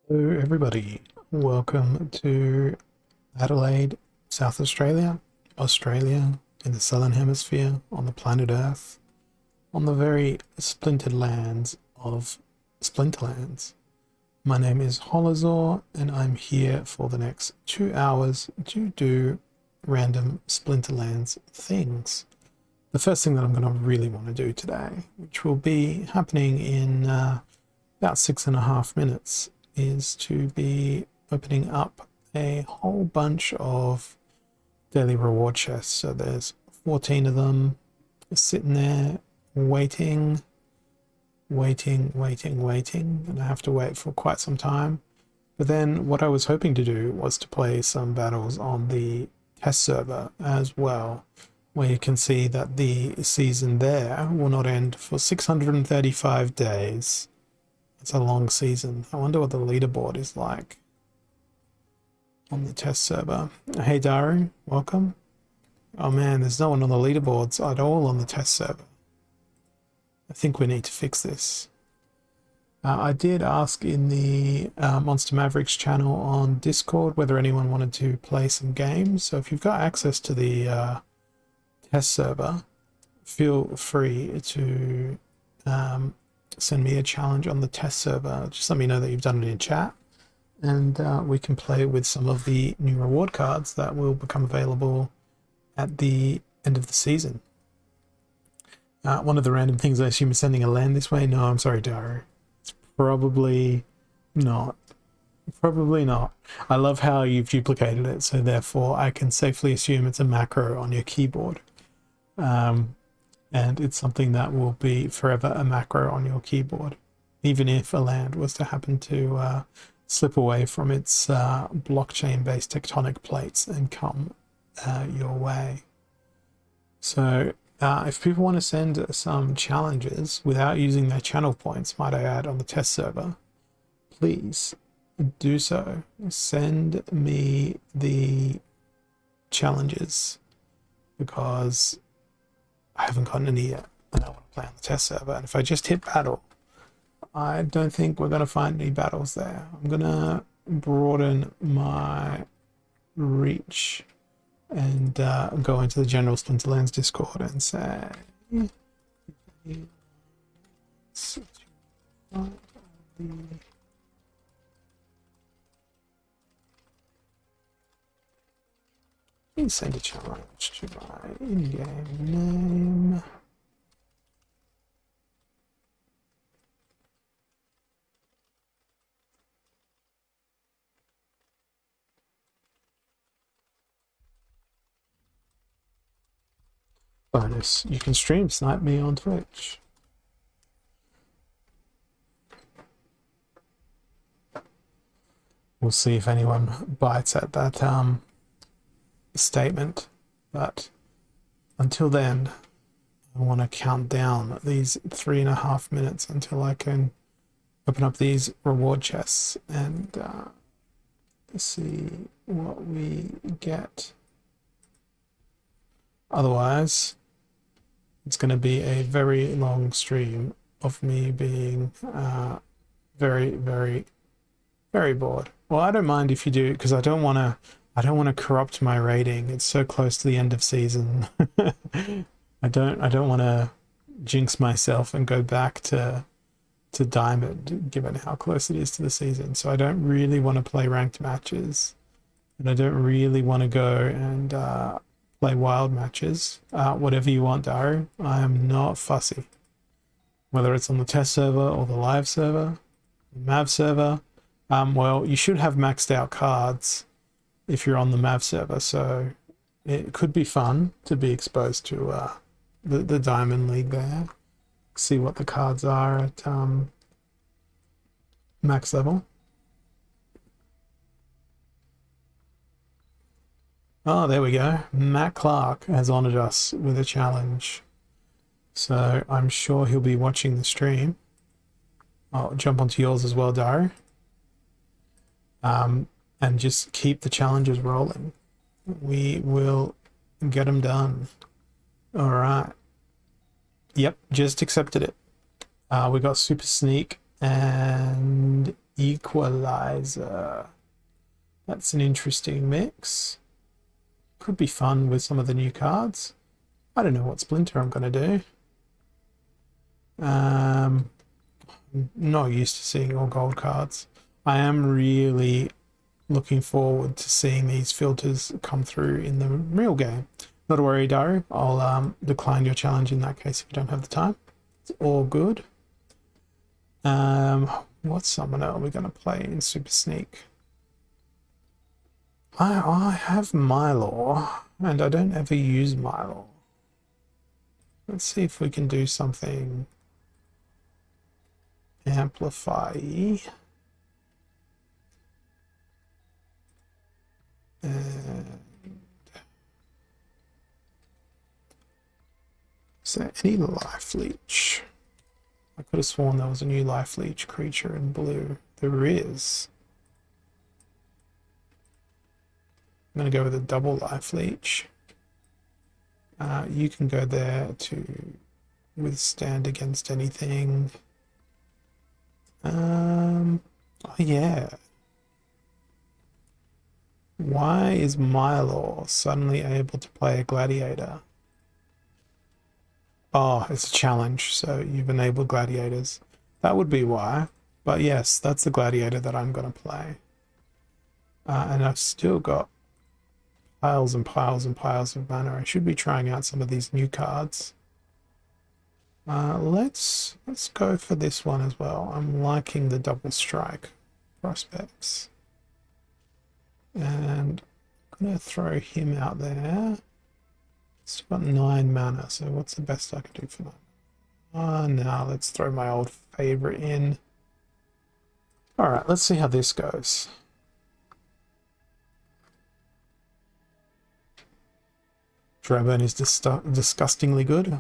Hello, everybody. Welcome to Adelaide, South Australia, Australia, in the Southern Hemisphere, on the planet Earth, on the very splintered lands of Splinterlands. My name is Holazor, and I'm here for the next 2 hours to do random Splinterlands things. The first thing that I'm going to really want to do today, which will be happening in about 6.5 minutes, is to be opening up a whole bunch of daily reward chests. So there's 14 of them sitting there waiting, and I have to wait for quite some time. But then what I was hoping to do was to play some battles on the test server as well, where you can see that the season there will not end for 635 days. It's a long season. I wonder what the leaderboard is like on the test server. Hey Daru, welcome. Oh man, there's no one on the leaderboards at all on the test server. I think we need to fix this. I did ask in the Monster Mavericks channel on Discord whether anyone wanted to play some games. So if you've got access to the test server, feel free to send me a challenge on the test server. Just let me know that you've done it in chat, and we can play with some of the new reward cards that will become available at the end of the season. One of the random things, I assume, is sending a land this way. No, I'm sorry, Daru. It's probably not. Probably not. I love how you've duplicated it, so therefore I can safely assume it's a macro on your keyboard. And it's something that will be forever a macro on your keyboard, even if a land was to happen to slip away from its blockchain-based tectonic plates and come your way. So if people want to send some challenges without using their channel points, might I add, on the test server, please do so. Send me the challenges, because I haven't gotten any yet, and I want to play on the test server. And if I just hit battle, I don't think we're going to find any battles there. I'm going to broaden my reach and go into the general Splinterlands Discord and say, please send a challenge to my in-game name. Bonus, you can stream snipe me on Twitch. We'll see if anyone bites at that statement, but until then, I want to count down these 3.5 minutes until I can open up these reward chests and see what we get. Otherwise, it's going to be a very long stream of me being very, very, very bored. Well, I don't mind if you do, because I don't want to corrupt my rating. It's so close to the end of season. I don't want to jinx myself and go back to diamond, given how close it is to the season. So I don't really want to play ranked matches, and I don't really want to go and play wild matches. Whatever you want, Daru. I am not fussy. Whether it's on the test server or the live server, the Mav server. Well, you should have maxed out cards if you're on the Mav server, so it could be fun to be exposed to the Diamond League there. See what the cards are at max level. Oh, there we go. Matt Clark has honored us with a challenge. So I'm sure he'll be watching the stream. I'll jump onto yours as well, Daru. And just keep the challenges rolling. We will get them done. All right. Yep, just accepted it. We got Super Sneak and Equalizer. That's an interesting mix. Could be fun with some of the new cards. I don't know what Splinter I'm going to do. I'm not used to seeing all gold cards. I am really looking forward to seeing these filters come through in the real game. Not to worry, Daru. I'll decline your challenge in that case if you don't have the time. It's all good. What summoner are we going to play in Super Sneak? I have Mylor, and I don't ever use Mylor. Let's see if we can do something amplify-y. And is there any life leech? I could have sworn there was a new life leech creature in blue. There is. I'm going to go with a double life leech. You can go there to withstand against anything. Oh yeah. Why is Mylor suddenly able to play a gladiator? Oh, it's a challenge, so you've enabled gladiators. That would be why. But yes, that's the gladiator that I'm going to play. And I've still got piles and piles and piles of mana. I should be trying out some of these new cards. Let's go for this one as well. I'm liking the double strike prospects. And I'm going to throw him out there. Still got 9 mana, so what's the best I can do for that? Now let's throw my old favorite in. Alright, let's see how this goes. Drabburn is disgustingly good.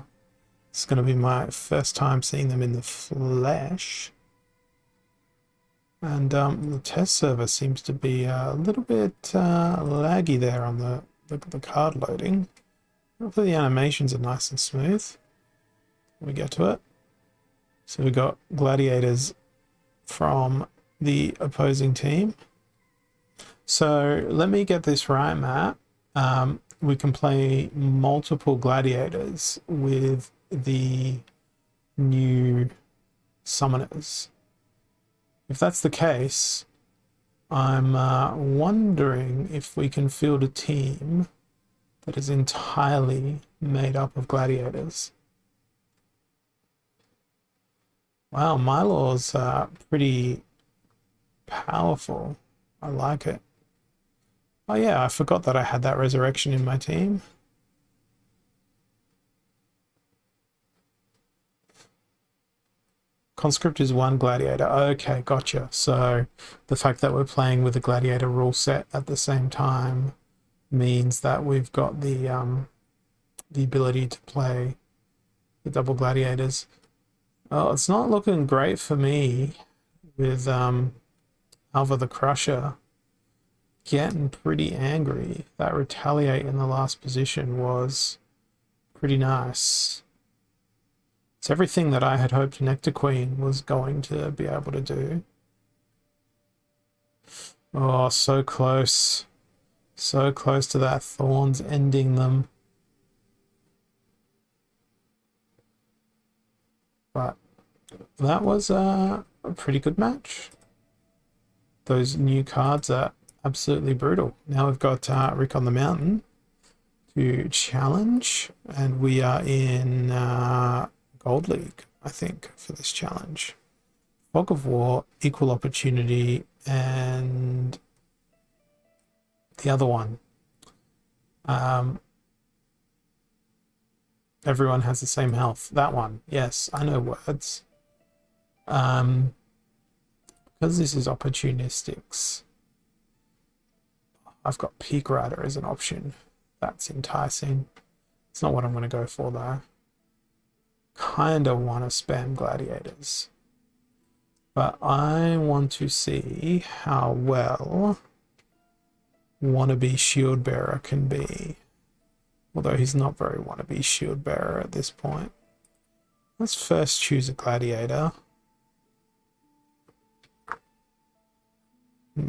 It's going to be my first time seeing them in the flesh. And the test server seems to be a little bit laggy there on the card loading. Hopefully the animations are nice and smooth when we get to it. So we got gladiators from the opposing team. So let me get this right, Matt. We can play multiple gladiators with the new summoners. If that's the case, I'm wondering if we can field a team that is entirely made up of gladiators. Wow, Mylor's pretty powerful. I like it. Oh yeah, I forgot that I had that resurrection in my team. Conscript is one gladiator. Okay, gotcha. So the fact that we're playing with a gladiator rule set at the same time means that we've got the ability to play the double gladiators. Oh, it's not looking great for me with Alva the Crusher getting pretty angry. That retaliate in the last position was pretty nice. It's everything that I had hoped Nectar Queen was going to be able to do. Oh, so close. So close to that Thorns ending them. But that was a pretty good match. Those new cards are absolutely brutal. Now we've got Rick on the Mountain to challenge, and we are in Gold League, I think, for this challenge. Fog of War, Equal Opportunity, and the other one. Everyone has the same health. That one. Yes, I know words. Because this is opportunistics, I've got Peak Rider as an option. That's enticing. It's not what I'm going to go for though. Kind of want to spam gladiators. But I want to see how well wannabe shield bearer can be. Although he's not very wannabe shield bearer at this point. Let's first choose a gladiator. I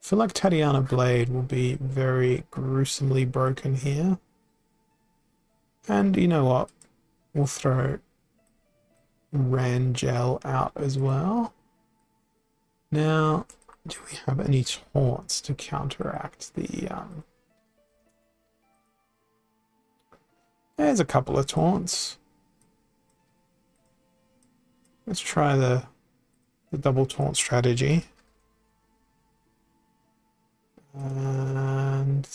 feel like Tatiana Blade will be very gruesomely broken here. And you know what? We'll throw Rangel out as well. Now, do we have any taunts to counteract the... There's a couple of taunts. Let's try the double taunt strategy. And...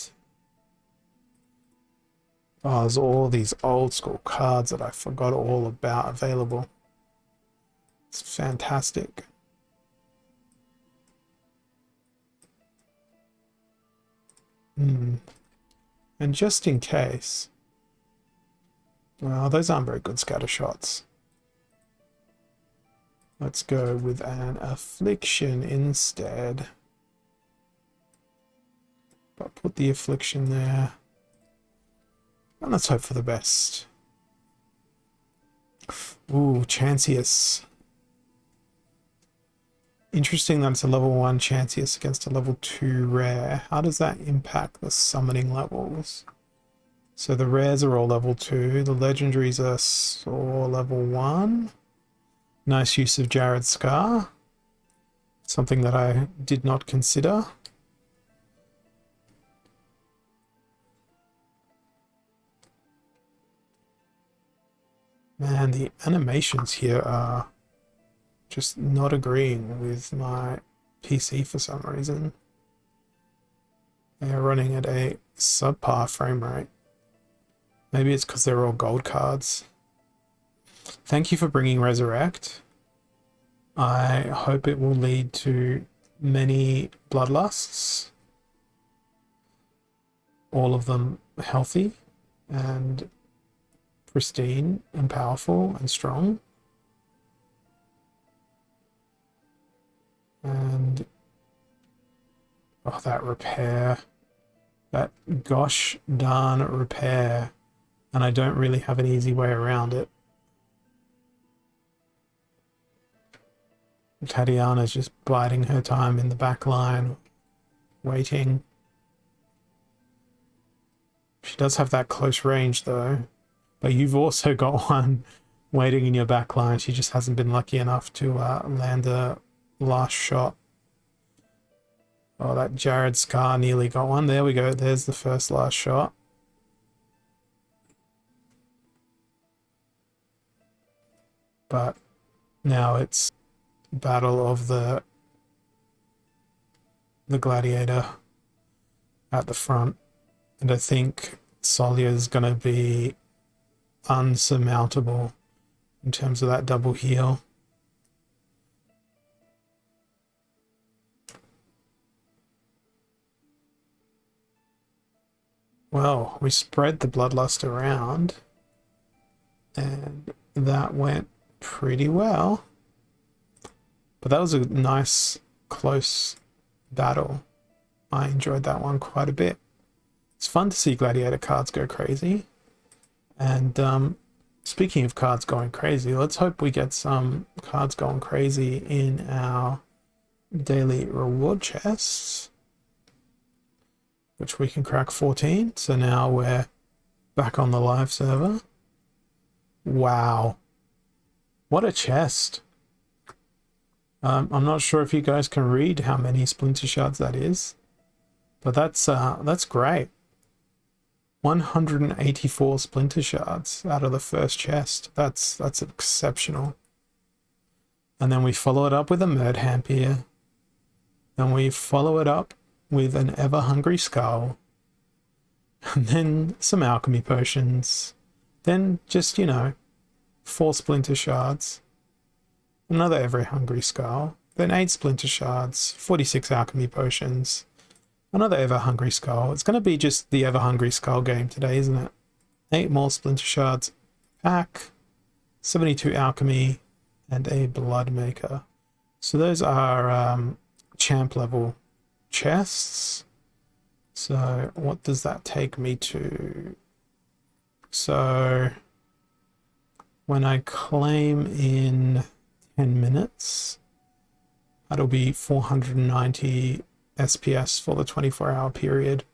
oh, there's all these old school cards that I forgot all about available. It's fantastic. And just in case... well, those aren't very good scatter shots. Let's go with an affliction instead. But put the affliction there. And let's hope for the best. Ooh, Chanceus. Interesting that it's a level 1 Chanceus against a level 2 rare. How does that impact the summoning levels? So the rares are all level 2. The legendaries are all level 1. Nice use of Jared Scar. Something that I did not consider. Man, the animations here are just not agreeing with my PC for some reason. They are running at a subpar frame rate. Maybe it's because they're all gold cards. Thank you for bringing Resurrect. I hope it will lead to many bloodlusts. All of them healthy and pristine and powerful and strong. And oh, that repair, that gosh darn repair, and I don't really have an easy way around it. Tatiana's just biding her time in the back line, waiting. She does have that close range though, but you've also got one waiting in your back line. She just hasn't been lucky enough to land a last shot. Oh, that Jared Scar nearly got one. There we go. There's the first last shot. But now it's battle of the gladiator at the front. And I think Solya's going to be unsurmountable in terms of that double heal. Well, we spread the bloodlust around and that went pretty well. But that was a nice, close battle. I enjoyed that one quite a bit. It's fun to see gladiator cards go crazy. And speaking of cards going crazy, let's hope we get some cards going crazy in our daily reward chests, which we can crack 14. So now we're back on the live server. Wow. What a chest. I'm not sure if you guys can read how many splinter shards that is, but that's great. 184 splinter shards out of the first chest. That's exceptional. And then we follow it up with a Murdhamp here. Then we follow it up with an Ever Hungry Skull. And then some alchemy potions. Then just, 4 splinter shards. Another Ever Hungry Skull. Then 8 splinter shards. 46 alchemy potions. Another Ever Hungry Skull. It's going to be just the Ever Hungry Skull game today, isn't it? 8 more splinter shards pack. 72 alchemy. And a blood maker. So those are champ level chests. So what does that take me to? So when I claim in 10 minutes, That'll be 490 SPS for the 24-hour period.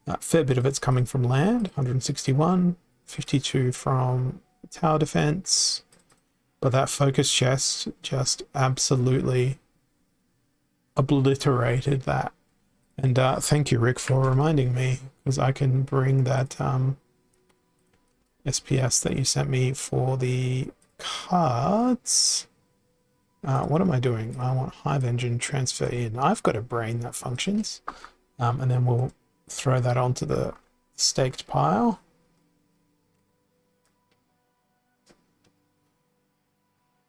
A fair bit of it's coming from land, 161, 52 from tower defense. But that focus chest just absolutely obliterated that. And thank you, Rick, for reminding me, because I can bring that SPS that you sent me for the cards. What am I doing? I want Hive Engine transfer in. I've got a brain that functions. And then we'll throw that onto the staked pile.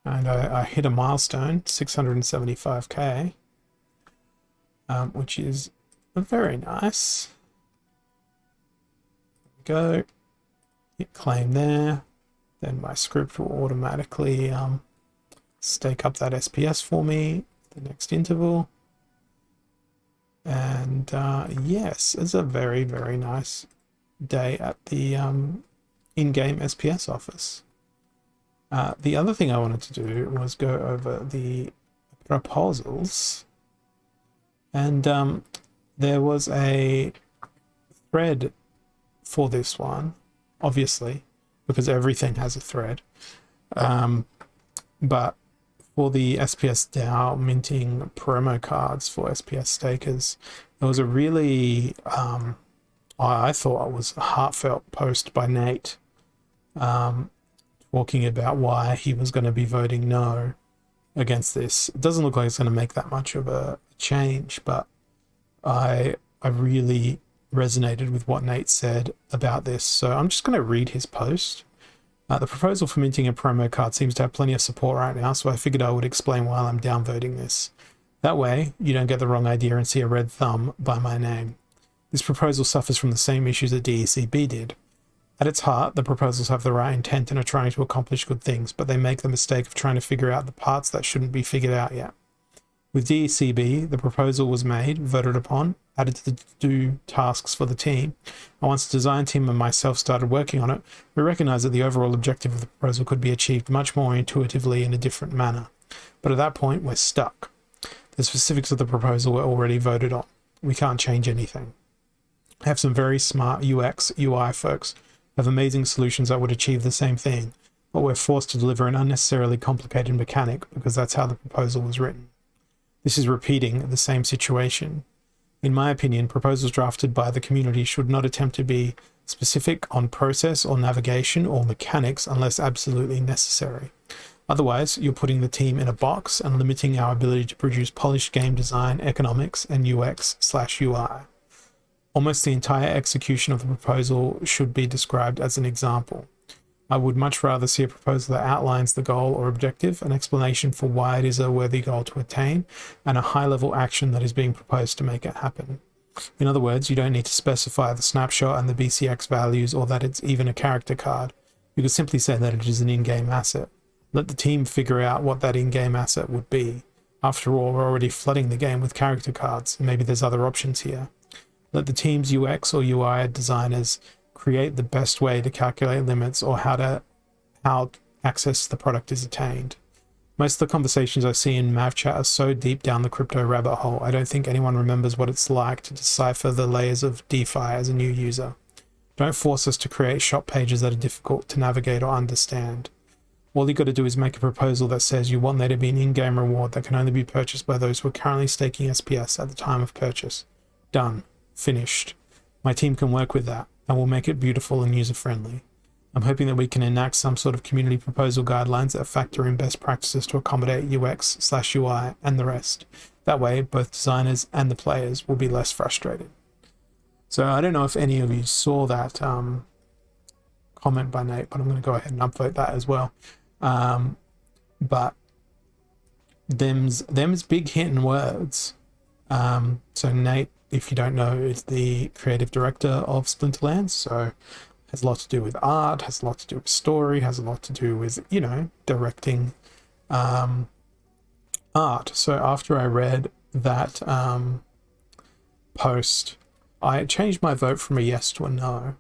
And I hit a milestone, 675k, which is very nice. There we go. Hit claim there. Then my script will automatically stake up that SPS for me the next interval. And yes, it's a very, very nice day at the in-game SPS office. The other thing I wanted to do was go over the proposals. And there was a thread for this one, obviously, because everything has a thread. But for the SPS DAO minting promo cards for SPS stakers, there was a really, I thought it was a heartfelt post by Nate, talking about why he was going to be voting no against this. It doesn't look like it's going to make that much of a change, but I really resonated with what Nate said about this. So I'm just going to read his post. The proposal for minting a promo card seems to have plenty of support right now, so I figured I would explain why I'm downvoting this. That way, you don't get the wrong idea and see a red thumb by my name. This proposal suffers from the same issues that DECB did. At its heart, the proposals have the right intent and are trying to accomplish good things, but they make the mistake of trying to figure out the parts that shouldn't be figured out yet. With DECB, the proposal was made, voted upon, added to the do tasks for the team, and once the design team and myself started working on it, we recognized that the overall objective of the proposal could be achieved much more intuitively in a different manner. But at that point, we're stuck. The specifics of the proposal were already voted on. We can't change anything. I have some very smart UX, UI folks who have amazing solutions that would achieve the same thing, but we're forced to deliver an unnecessarily complicated mechanic because that's how the proposal was written. This is repeating the same situation. In my opinion, proposals drafted by the community should not attempt to be specific on process or navigation or mechanics unless absolutely necessary. Otherwise, you're putting the team in a box and limiting our ability to produce polished game design, economics, and UX/UI. Almost the entire execution of the proposal should be described as an example. I would much rather see a proposal that outlines the goal or objective, an explanation for why it is a worthy goal to attain, and a high-level action that is being proposed to make it happen. In other words, you don't need to specify the snapshot and the BCX values or that it's even a character card. You could simply say that it is an in-game asset. Let the team figure out what that in-game asset would be. After all, we're already flooding the game with character cards, and maybe there's other options here. Let the team's UX or UI designers create the best way to calculate limits or how access to the product is attained. Most of the conversations I see in Mav chat are so deep down the crypto rabbit hole, I don't think anyone remembers what it's like to decipher the layers of DeFi as a new user. Don't force us to create shop pages that are difficult to navigate or understand. All you got to do is make a proposal that says you want there to be an in-game reward that can only be purchased by those who are currently staking SPS at the time of purchase. Done. Finished. My team can work with that, and we'll make it beautiful and user-friendly. I'm hoping that we can enact some sort of community proposal guidelines that factor in best practices to accommodate UX/UI and the rest. That way, both designers and the players will be less frustrated. So I don't know if any of you saw that comment by Nate, but I'm going to go ahead and upvote that as well. But them's big hitting words. So Nate, if you don't know, is the creative director of Splinterlands, so has a lot to do with art, has a lot to do with story, has a lot to do with, directing art. So after I read that post, I changed my vote from a yes to a no,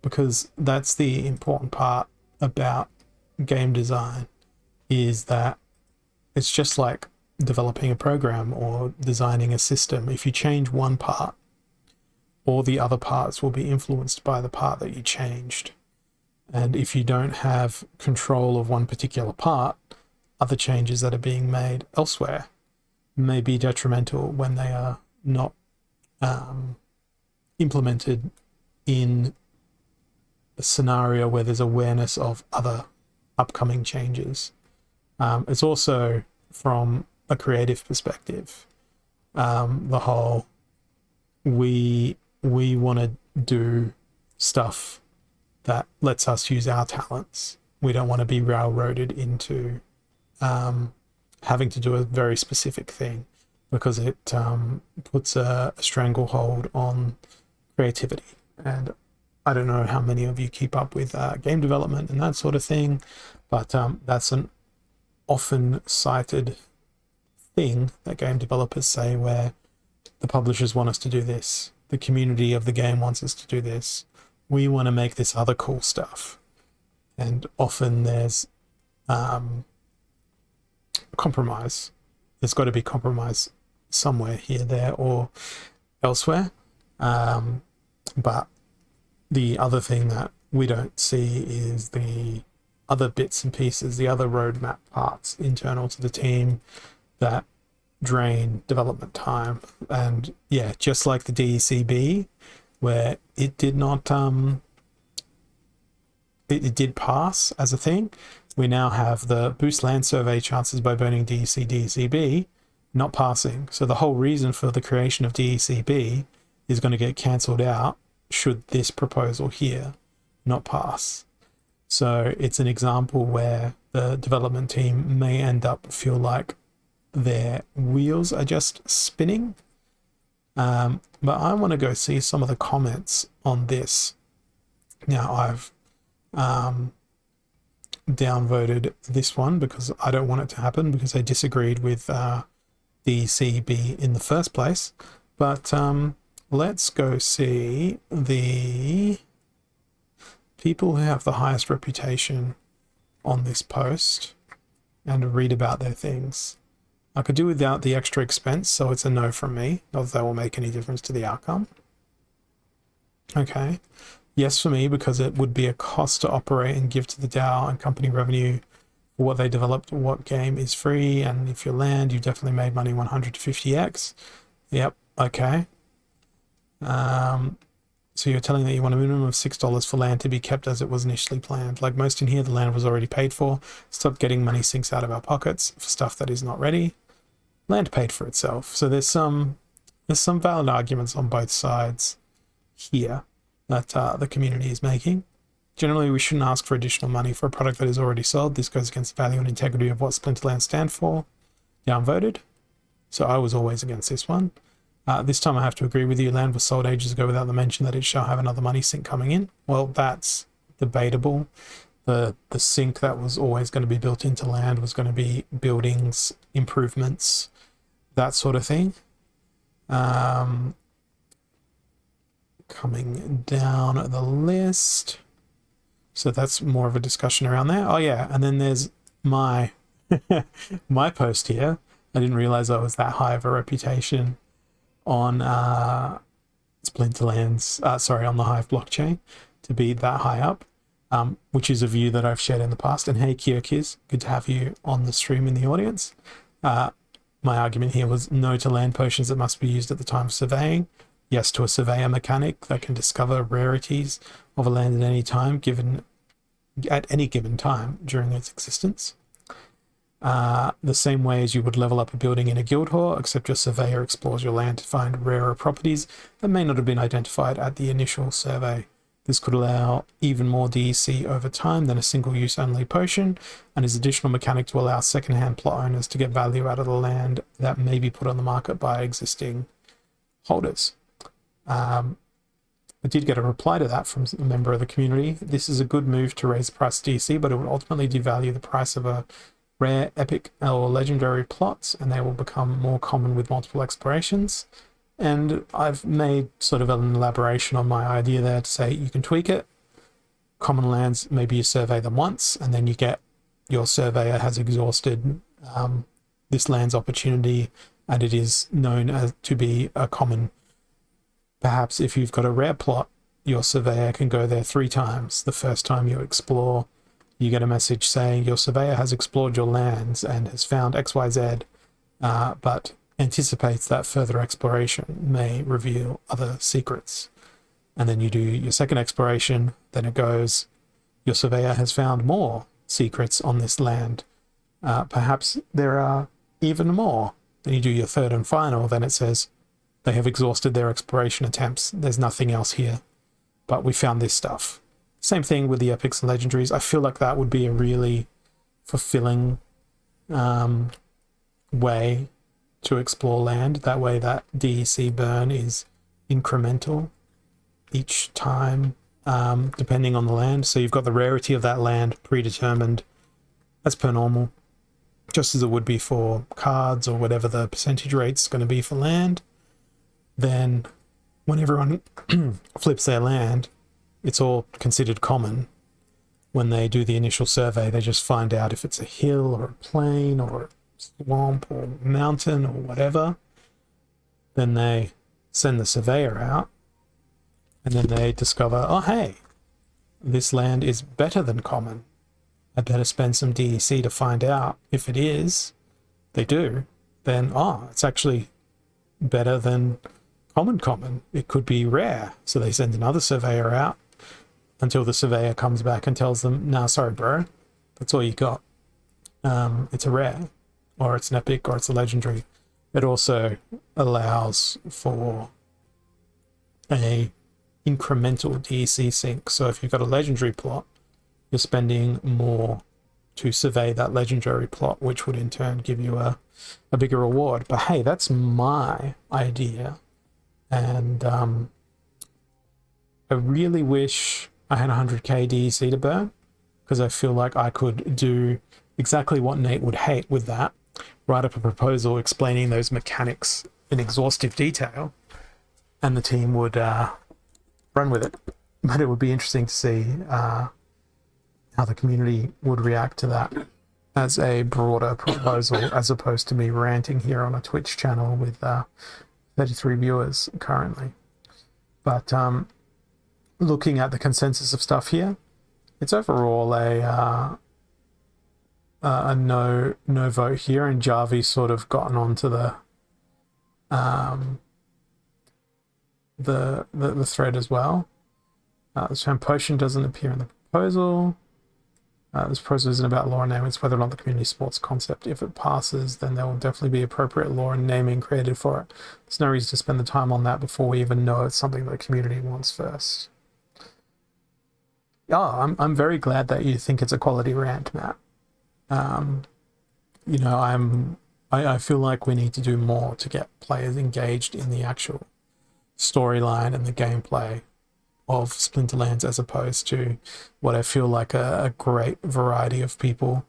because that's the important part about game design, is that it's just like developing a program or designing a system, if you change one part, all the other parts will be influenced by the part that you changed. And if you don't have control of one particular part, other changes that are being made elsewhere may be detrimental when they are not implemented in a scenario where there's awareness of other upcoming changes. It's also from a creative perspective, the whole we want to do stuff that lets us use our talents. We don't want to be railroaded into having to do a very specific thing, because it puts a stranglehold on creativity. And I don't know how many of you keep up with game development and that sort of thing, but that's an often cited thing that game developers say, where the publishers want us to do this, the community of the game wants us to do this, we want to make this other cool stuff. And often there's compromise. There's got to be compromise somewhere, here, there, or elsewhere. But the other thing that we don't see is the other bits and pieces, the other roadmap parts internal to the team that drain development time. And yeah, just like the DECB, where it did not it did pass as a thing, we now have the boost land survey chances by burning DECB not passing. So the whole reason for the creation of DECB is going to get cancelled out should this proposal here not pass. So it's an example where the development team may end up feel like their wheels are just spinning. But I want to go see some of the comments on this. Now, I've downvoted this one because I don't want it to happen, because I disagreed with DCB in the first place. But let's go see the people who have the highest reputation on this post and read about their things. I could do without the extra expense, so it's a no from me. Not that that will make any difference to the outcome. Okay. Yes for me, because it would be a cost to operate and give to the DAO and company revenue for what they developed. What game is free, and if you land, you definitely made money 100 to 50x. Yep. Okay. So you're telling that you want a minimum of $6 for land to be kept as it was initially planned. Like most in here, the land was already paid for. Stop getting money sinks out of our pockets for stuff that is not ready. Land paid for itself. So there's some valid arguments on both sides here that the community is making. Generally, we shouldn't ask for additional money for a product that is already sold. This goes against the value and integrity of what Splinterlands stand for. Downvoted. So I was always against this one. This time I have to agree with you. Land was sold ages ago without the mention that it shall have another money sink coming in. Well, that's debatable. The sink that was always going to be built into land was going to be buildings, improvements, that sort of thing. Coming down the list. So that's more of a discussion around there. Oh yeah, and then there's my my post here. I didn't realize I was that high of a reputation on Splinterlands, on the Hive blockchain, to be that high up, which is a view that I've shared in the past. And hey, Kyokiz, good to have you on the stream in the audience. My argument here was no to land potions that must be used at the time of surveying. Yes to a surveyor mechanic that can discover rarities of a land at any time, at any given time during its existence. The same way as you would level up a building in a guild hall, except your surveyor explores your land to find rarer properties that may not have been identified at the initial survey. This could allow even more DEC over time than a single-use only potion, and is additional mechanic to allow second-hand plot owners to get value out of the land that may be put on the market by existing holders. I did get a reply to that from a member of the community. This is a good move to raise the price of DEC, but it would ultimately devalue the price of a rare, epic, or legendary plots, and they will become more common with multiple explorations. And I've made sort of an elaboration on my idea there to say you can tweak it. Common lands, maybe you survey them once, and then you get your surveyor has exhausted this land's opportunity, and it is known as to be a common. Perhaps if you've got a rare plot, your surveyor can go there 3 times. The first time you explore, you get a message saying your surveyor has explored your lands and has found XYZ, but anticipates that further exploration may reveal other secrets. And then you do your second exploration, then it goes, your surveyor has found more secrets on this land. Perhaps there are even more. Then you do your third and final, then it says, they have exhausted their exploration attempts. There's nothing else here, but we found this stuff. Same thing with the epics and legendaries. I feel like that would be a really fulfilling way to explore land. That way that DEC burn is incremental each time, depending on the land. So you've got the rarity of that land predetermined as per normal, just as it would be for cards or whatever the percentage rate's going to be for land. Then when everyone flips their land, it's all considered common. When they do the initial survey, they just find out if it's a hill or a plain or a swamp or mountain or whatever. Then they send the surveyor out, and then they discover, oh hey, this land is better than common. I'd better spend some DEC to find out. If it is, they do, then it's actually better than common. It could be rare. So they send another surveyor out until the surveyor comes back and tells them, nah, sorry bro, that's all you got. It's a rare, or it's an epic, or it's a legendary. It also allows for a incremental DEC sync. So if you've got a legendary plot, you're spending more to survey that legendary plot, which would in turn give you a bigger reward. But hey, that's my idea. And I really wish I had 100k DEC to burn, because I feel like I could do exactly what Nate would hate with that. Write up a proposal explaining those mechanics in exhaustive detail, and the team would run with it. But it would be interesting to see how the community would react to that as a broader proposal, as opposed to me ranting here on a Twitch channel with 33 viewers currently. But looking at the consensus of stuff here, it's overall a no vote here, and Jarvi's sort of gotten onto the thread as well. The term potion doesn't appear in the proposal. This proposal isn't about lore and naming, it's whether or not the community supports concept. If it passes, then there will definitely be appropriate lore and naming created for it. There's no reason to spend the time on that before we even know it's something the community wants first. Yeah, I'm very glad that you think it's a quality rant, Matt. You know, I feel like we need to do more to get players engaged in the actual storyline and the gameplay of Splinterlands, as opposed to what I feel like a great variety of people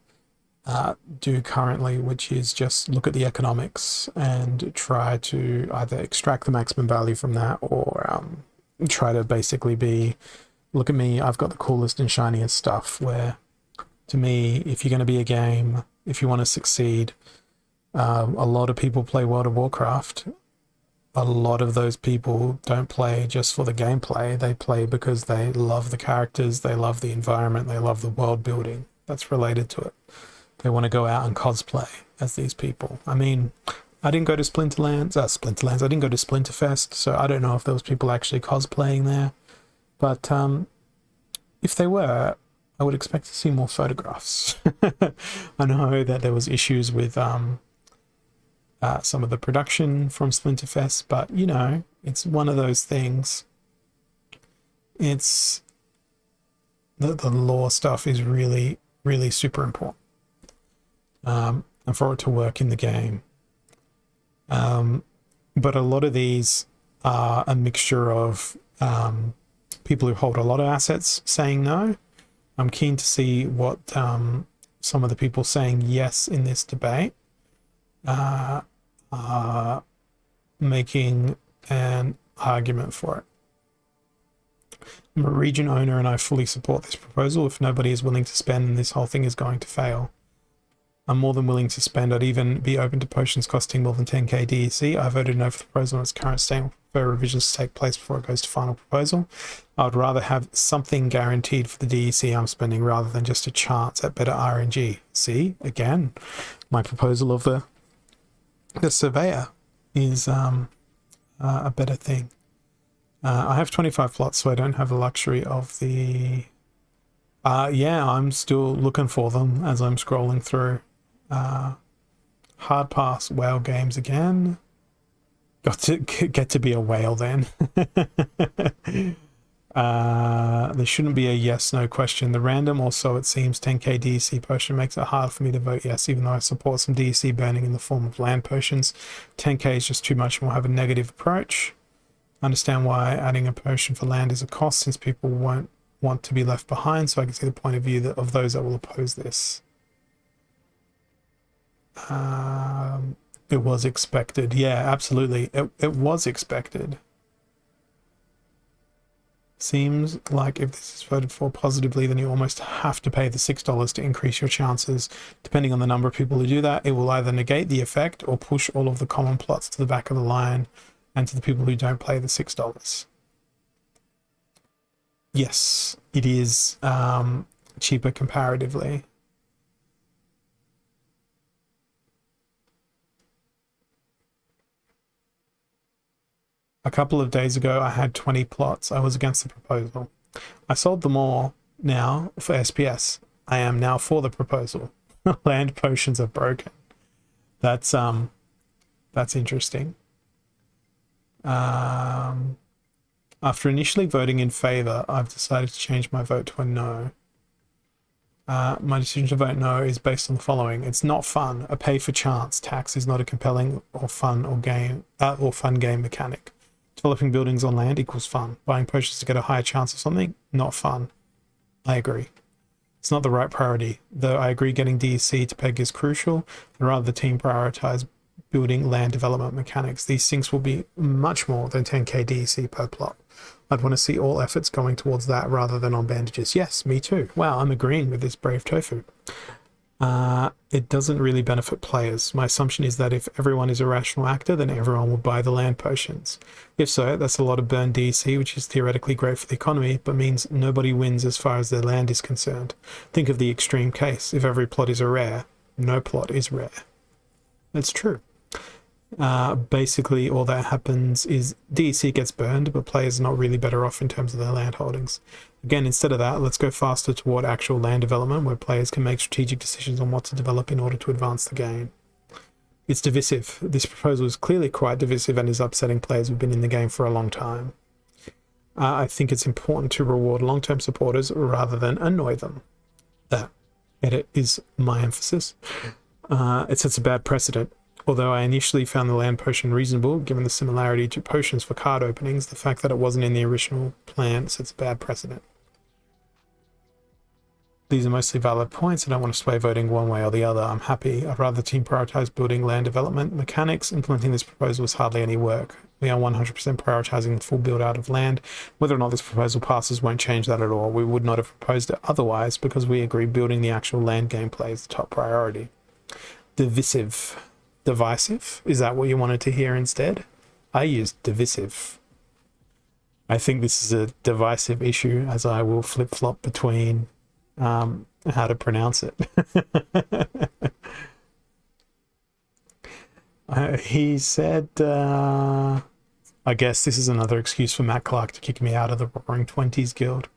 do currently, which is just look at the economics and try to either extract the maximum value from that, or try to basically be, look at me, I've got the coolest and shiniest stuff. Where to me, if you're going to be a game, if you want to succeed, a lot of people play World of Warcraft. A lot of those people don't play just for the gameplay. They play because they love the characters, they love the environment, they love the world building that's related to it. They want to go out and cosplay as these people. I mean, I didn't go to Splinterlands, I didn't go to Splinterfest, so I don't know if there was people actually cosplaying there. But if they were, I would expect to see more photographs. I know that there was issues with some of the production from Splinterfest, but you know, it's one of those things. It's the lore stuff is really, really super important, and for it to work in the game. But a lot of these are a mixture of people who hold a lot of assets saying no. I'm keen to see what some of the people saying yes in this debate are making an argument for it. I'm a region owner and I fully support this proposal. If nobody is willing to spend, then this whole thing is going to fail. I'm more than willing to spend. I'd even be open to potions costing more than 10k DEC. I voted no for the proposal in its current state. For revisions to take place before it goes to final proposal. I would rather have something guaranteed for the DEC I'm spending rather than just a chance at better RNG. See, again, my proposal of the surveyor is a better thing. I have 25 plots, so I don't have the luxury of the... yeah, I'm still looking for them as I'm scrolling through. Hard pass whale games again. Got to get to be a whale then. There shouldn't be a yes/no question. The random, or so it seems, 10k DEC potion makes it hard for me to vote yes, even though I support some DEC burning in the form of land potions. 10k is just too much and will have a negative approach. Understand why adding a potion for land is a cost, since people won't want to be left behind, so I can see the point of view of those that will oppose this. It was expected. Yeah, absolutely. It was expected. Seems like if this is voted for positively, then you almost have to pay the $6 to increase your chances. Depending on the number of people who do that, it will either negate the effect or push all of the common plots to the back of the line and to the people who don't pay the $6. Yes, it is cheaper comparatively. A couple of days ago, I had 20 plots. I was against the proposal. I sold them all now for SPS. I am now for the proposal. Land potions are broken. That's interesting. After initially voting in favor, I've decided to change my vote to a no. My decision to vote no is based on the following. It's not fun. A pay for chance tax is not a compelling or fun game mechanic. Developing buildings on land equals fun. Buying potions to get a higher chance of something, not fun. I agree. It's not the right priority, though I agree getting DEC to peg is crucial. I'd rather the team prioritize building land development mechanics. These things will be much more than 10k DEC per plot. I'd want to see all efforts going towards that rather than on bandages. Yes, me too. Wow, I'm agreeing with this brave tofu. It doesn't really benefit players. My assumption is that if everyone is a rational actor, then everyone will buy the land potions. If so, that's a lot of burned DEC, which is theoretically great for the economy, but means nobody wins as far as their land is concerned. Think of the extreme case. If every plot is a rare, no plot is rare. That's true. Basically, all that happens is DEC gets burned, but players are not really better off in terms of their land holdings. Again, instead of that, let's go faster toward actual land development where players can make strategic decisions on what to develop in order to advance the game. It's divisive. This proposal is clearly quite divisive and is upsetting players who've been in the game for a long time. I think it's important to reward long-term supporters rather than annoy them. That edit is my emphasis. It sets a bad precedent. Although I initially found the land potion reasonable, given the similarity to potions for card openings, the fact that it wasn't in the original plan sets a bad precedent. These are mostly valid points. I don't want to sway voting one way or the other. I'm happy. I'd rather the team prioritize building land development mechanics. Implementing this proposal is hardly any work. We are 100% prioritizing the full build out of land. Whether or not this proposal passes won't change that at all. We would not have proposed it otherwise because we agree building the actual land gameplay is the top priority. Divisive. Is that what you wanted to hear instead? I used divisive. I think this is a divisive issue, as I will flip-flop between how to pronounce it. He said, I guess this is another excuse for Matt Clark to kick me out of the Roaring Twenties Guild.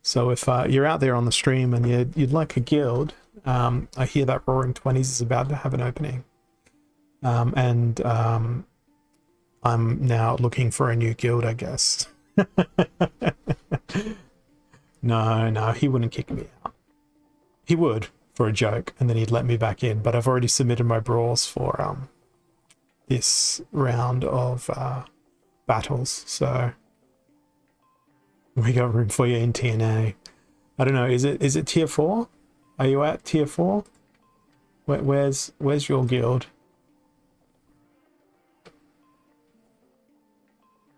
So if you're out there on the stream and you'd like a guild, I hear that Roaring Twenties is about to have an opening. I'm now looking for a new guild, I guess. No, he wouldn't kick me out. He would, for a joke, and then he'd let me back in, but I've already submitted my brawls for this round of battles, so we got room for you in TNA. I don't know, is it tier 4? Are you at tier 4? Where's your guild?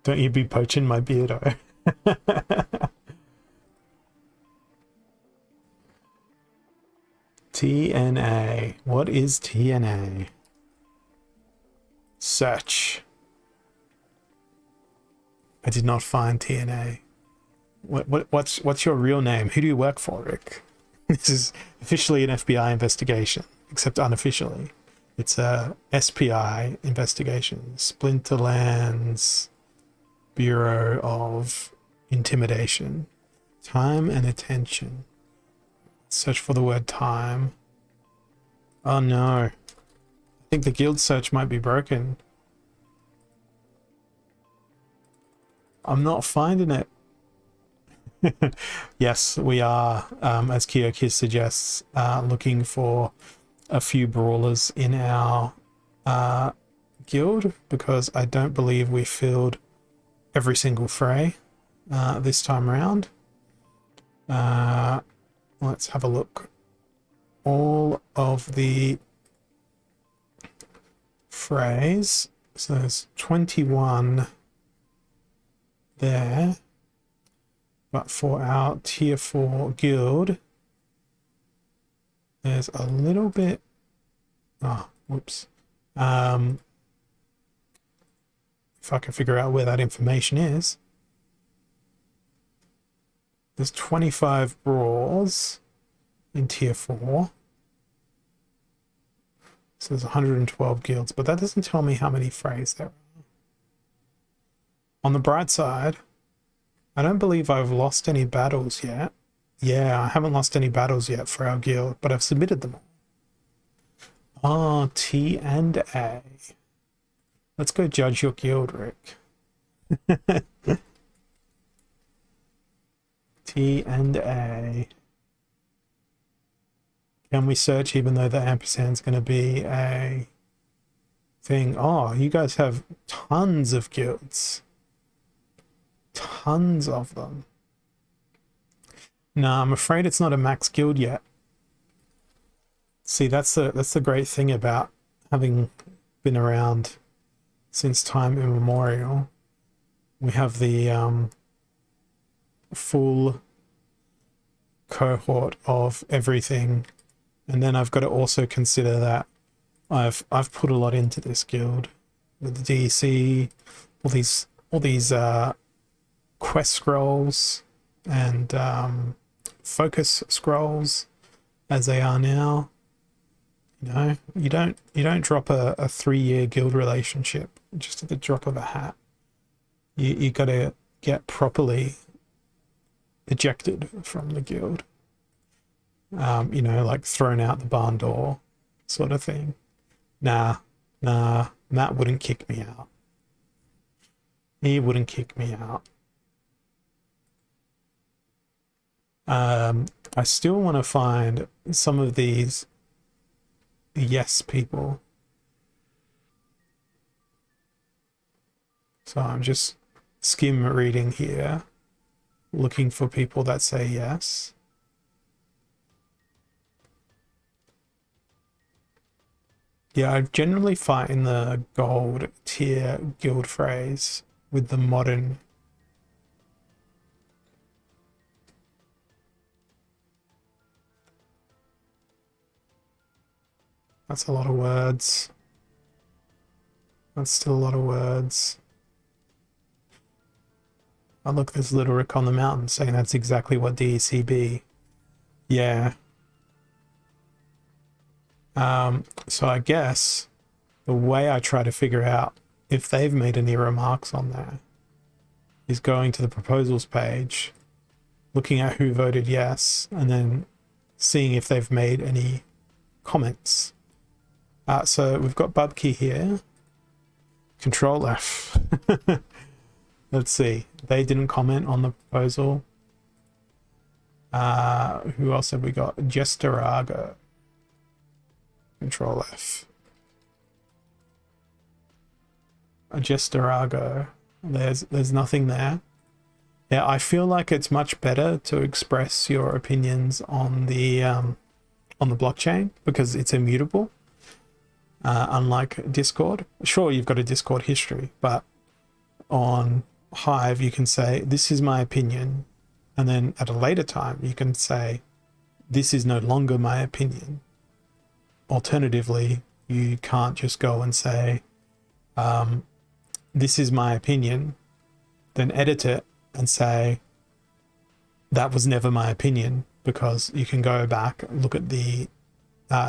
Don't you be poaching my beardo. TNA. What is TNA? Search. I did not find TNA. What's your real name? Who do you work for, Rick? This is officially an FBI investigation, except unofficially. It's a SPI investigation. Splinterlands Bureau of Intimidation. Time and attention. Search for the word time. Oh no. I think the guild search might be broken. I'm not finding it. Yes, we are, as Kyokis suggests, looking for a few brawlers in our guild, because I don't believe we filled every single fray this time around. Let's have a look. All of the frays. So there's 21 there. But for our tier 4 guild, there's a little bit... Oh, whoops. If I can figure out where that information is. There's 25 brawls in tier 4. So there's 112 guilds, but that doesn't tell me how many frays there are. On the bright side, I don't believe I've lost any battles yet. Yeah, I haven't lost any battles yet for our guild, but I've submitted them all. Oh, T and A. Let's go judge your guild, Rick. T and A. Can we search even though the ampersand's going to be a thing? Oh, you guys have tons of guilds. Tons of them. No, I'm afraid it's not a max guild yet. See, that's the great thing about having been around since time immemorial. We have the full cohort of everything, and then I've got to also consider that I've put a lot into this guild with the DEC, all these quest scrolls and focus scrolls as they are now. You know, you don't drop a 3-year guild relationship just at the drop of a hat. You got to get properly ejected from the guild. You know, like thrown out the barn door sort of thing. Nah, Matt wouldn't kick me out. He wouldn't kick me out. I still want to find some of these yes people. So I'm just skim reading here, looking for people that say yes. Yeah, I generally fight in the gold tier guild phrase with the modern. That's a lot of words. That's still a lot of words. Oh look, there's Little Rick on the mountain saying that's exactly what DECB. Yeah. So I guess the way I try to figure out if they've made any remarks on there is going to the proposals page, looking at who voted yes, and then seeing if they've made any comments. So we've got Bubkey here. Control F. Let's see. They didn't comment on the proposal. Who else have we got? Jesterago. Control F. Jesterago. There's nothing there. Yeah, I feel like it's much better to express your opinions on the blockchain because it's immutable. Unlike Discord. Sure, you've got a Discord history, but on Hive you can say this is my opinion, and then at a later time you can say this is no longer my opinion. alternatively, you can't just go and say, this is my opinion, then edit it and say, that was never my opinion, because you can go back, look at the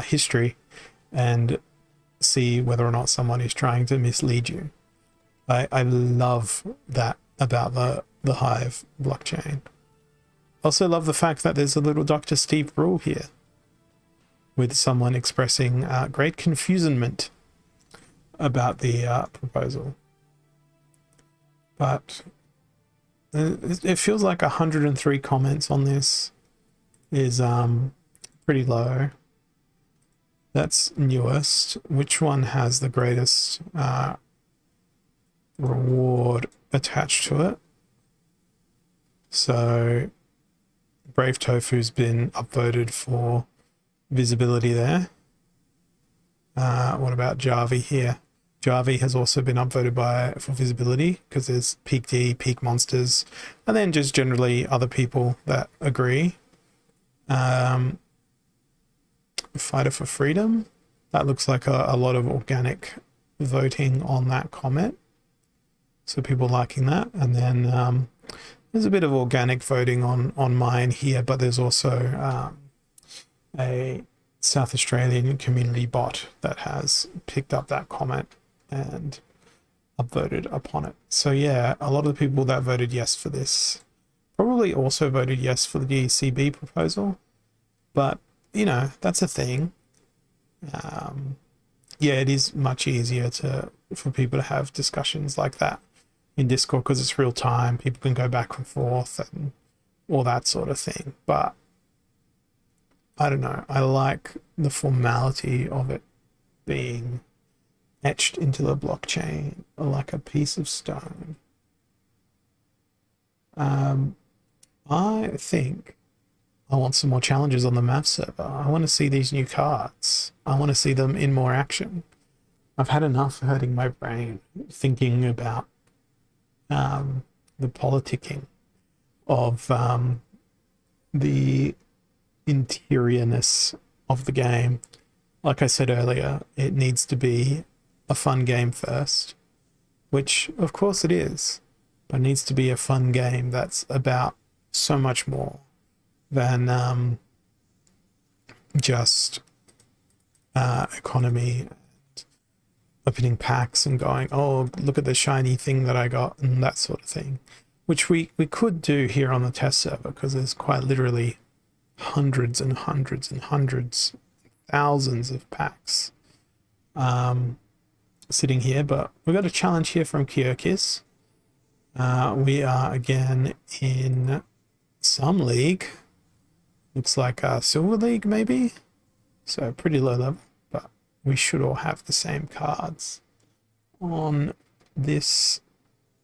history, and see whether or not someone is trying to mislead you. I love that about the Hive blockchain. Also love the fact that there's a little Dr. Steve Brule here with someone expressing great confusionment about the proposal. But it feels like 103 comments on this is pretty low. That's newest. Which one has the greatest reward attached to it? So Brave Tofu's been upvoted for visibility there. What about Jarvie here? Jarvie has also been upvoted for visibility, because there's Peak D, Peak Monsters, and then just generally other people that agree. Fighter for Freedom, that looks like a lot of organic voting on that comment, so people liking that. And then there's a bit of organic voting on mine here, but there's also a South Australian community bot that has picked up that comment and upvoted upon it. So yeah, a lot of the people that voted yes for this probably also voted yes for the DCB proposal, but you know, that's a thing. Yeah, it is much easier for people to have discussions like that in Discord, because it's real time. People can go back and forth and all that sort of thing. But I don't know. I like the formality of it being etched into the blockchain like a piece of stone. I think I want some more challenges on the map server. I want to see these new cards. I want to see them in more action. I've had enough hurting my brain thinking about the politicking of the interiorness of the game. Like I said earlier, it needs to be a fun game first, which of course it is, but it needs to be a fun game that's about so much more than just economy and opening packs and going, oh, look at the shiny thing that I got, and that sort of thing, which we could do here on the test server, because there's quite literally hundreds and hundreds and hundreds, thousands of packs sitting here. But we got a challenge here from Kyrgyz. We are again in some league. Looks like a Silver League maybe, so pretty low level, but we should all have the same cards on this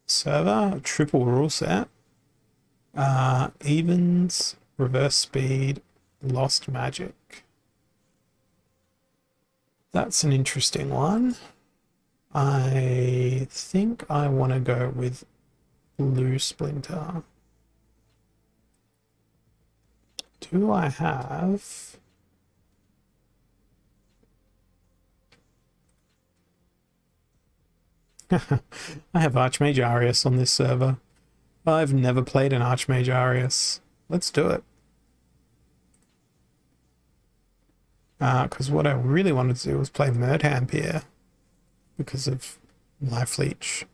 server. Triple rule set, evens, reverse speed, lost magic. That's an interesting one. I think I want to go with blue Splinter. Do I have... I have Archmage Arius on this server. I've never played an Archmage Arius. Let's do it. Because what I really wanted to do was play Murdhamp here because of Life Leech.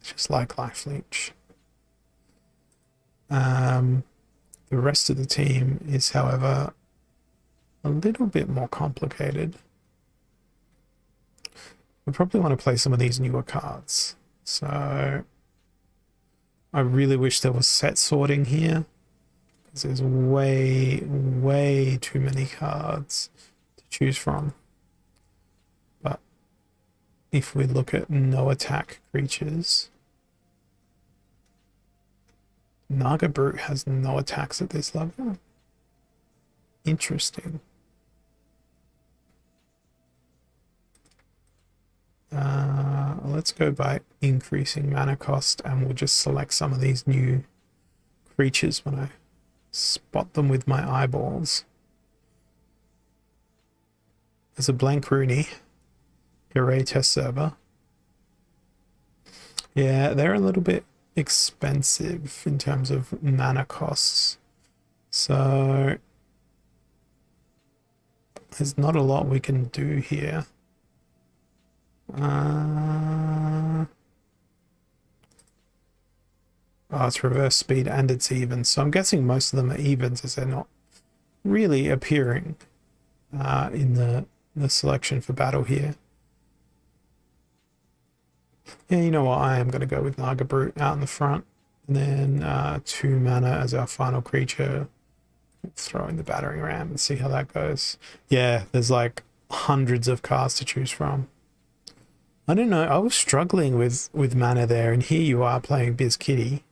I just like Life Leech. The rest of the team is, however, a little bit more complicated. We probably want to play some of these newer cards. So I really wish there was set sorting here, because there's way too many cards to choose from. But if we look at no attack creatures, Naga Brute has no attacks at this level. Interesting. Let's go by increasing mana cost, and we'll just select some of these new creatures when I spot them with my eyeballs. there's a blank Rooney. Array test server. Yeah, they're a little bit expensive in terms of mana costs. So there's not a lot we can do here. Oh, it's reverse speed and it's even. So I'm guessing most of them are evens as they're not really appearing in the selection for battle here. Yeah, you know what? I am going to go with Naga Brute out in the front. And then 2 mana as our final creature. Throw in the battering ram and see how that goes. Yeah, there's like hundreds of cards to choose from. I don't know. I was struggling with mana there, and here you are playing Biz Kitty.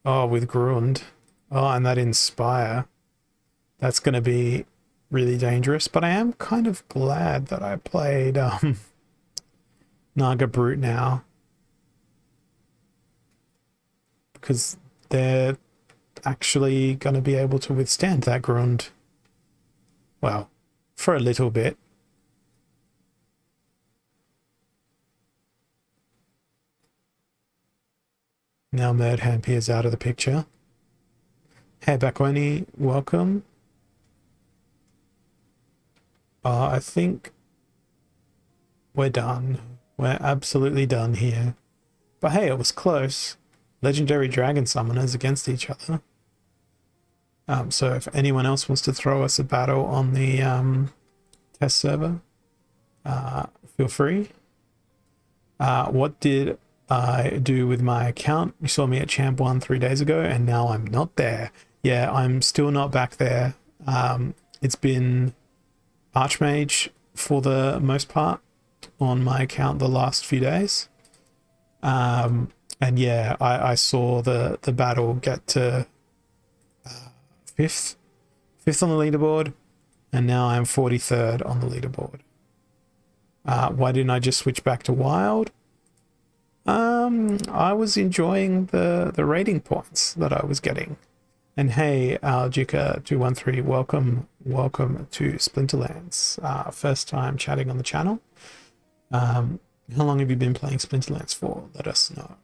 Oh, with Grund. Oh, and that Inspire. That's going to be really dangerous. But I am kind of glad that I played Naga Brute now, because they're actually going to be able to withstand that Grund. Well, for a little bit. Now Murdham appears out of the picture. Hey Bakweni, welcome. I think we're done. We're absolutely done here. But hey, it was close. Legendary Dragon Summoners against each other. So if anyone else wants to throw us a battle on the test server, feel free. What did I do with my account? You saw me at Champ 1 3 days ago, and now I'm not there. Yeah, I'm still not back there. It's been Archmage for the most part on my account the last few days. And yeah, I saw the battle get to fifth on the leaderboard, and now I'm 43rd on the leaderboard. Why didn't I just switch back to Wild? I was enjoying the rating points that I was getting. And hey, Aljica213, welcome to Splinterlands. First time chatting on the channel. How long have you been playing Splinterlands for? Let us know.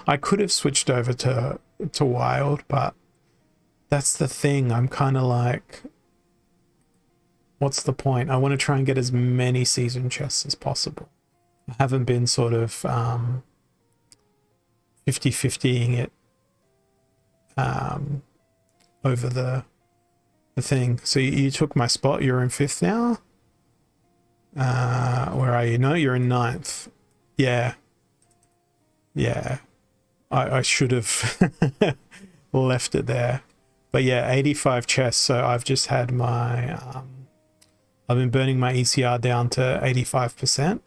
I could have switched over to Wild, but that's the thing. I'm kind of like, what's the point? I want to try and get as many season chests as possible. I haven't been sort of 50-50ing it over the thing. So you took my spot. You're in 5th now. Where are you? No, you're in 9th. Yeah. I should have left it there. But yeah, 85 chests. So I've just had my I've been burning my ECR down to 85%.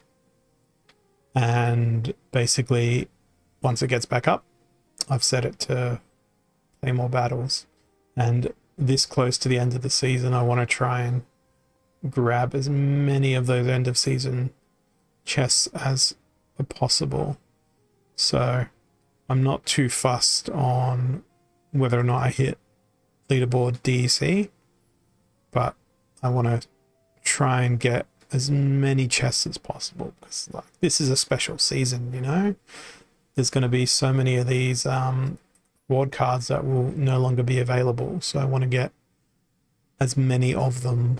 And basically, once it gets back up, I've set it to play more battles. And this close to the end of the season, I want to try and grab as many of those end of season chests as possible. So I'm not too fussed on whether or not I hit leaderboard DEC, but I want to try and get as many chests as possible, because like this is a special season, you know. There's going to be so many of these reward cards that will no longer be available, so I want to get as many of them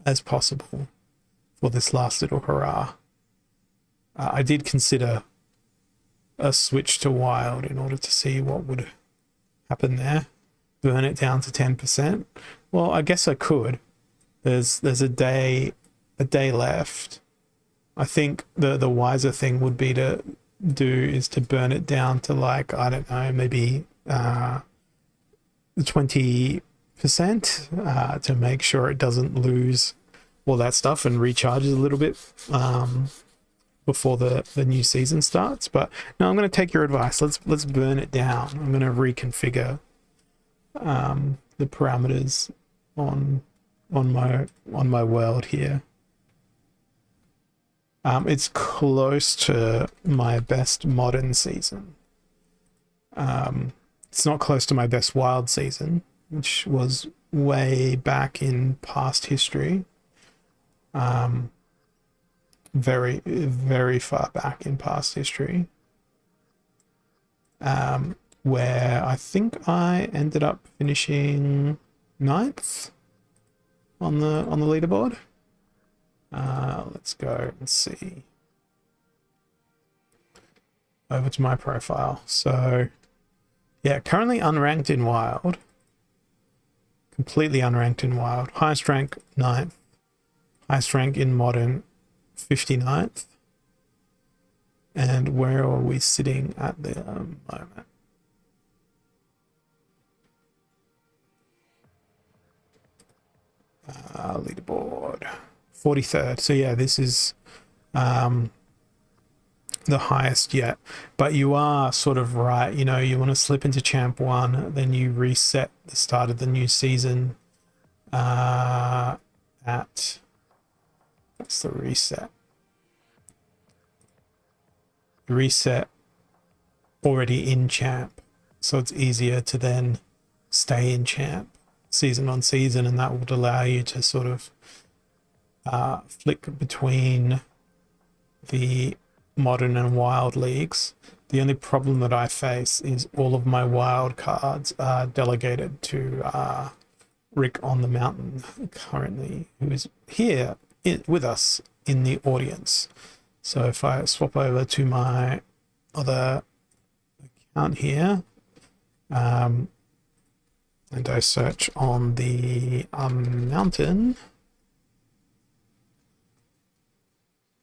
as possible for this last little hurrah. I did consider a switch to Wild in order to see what would happen there. Burn it down to 10%. Well, I guess I could. There's a day left. I think the wiser thing would be to do is to burn it down to, like, I don't know, maybe 20% to make sure it doesn't lose all that stuff and recharges a little bit before the new season starts. But no, I'm going to take your advice. Let's burn it down. I'm going to reconfigure the parameters on my world here. It's close to my best modern season. It's not close to my best wild season, which was way back in past history. very, very far back in past history, where I think I ended up finishing 9th on the leaderboard. Let's go and see. Over to my profile. So yeah, currently unranked in Wild. Completely unranked in Wild. Highest rank 9th. Highest rank in Modern 59th. And where are we sitting at the moment? Leaderboard 43rd. So yeah, this is the highest yet, but you are sort of right. You know, you want to slip into Champ 1, then you reset the start of the new season at, that's the reset. Reset already in Champ, so it's easier to then stay in Champ season on season, and that would allow you to sort of flick between the Modern and Wild leagues. The only problem that I face is all of my Wild cards are delegated to Rick on the Mountain currently, who is here with us in the audience. So if I swap over to my other account here, and I search on the mountain,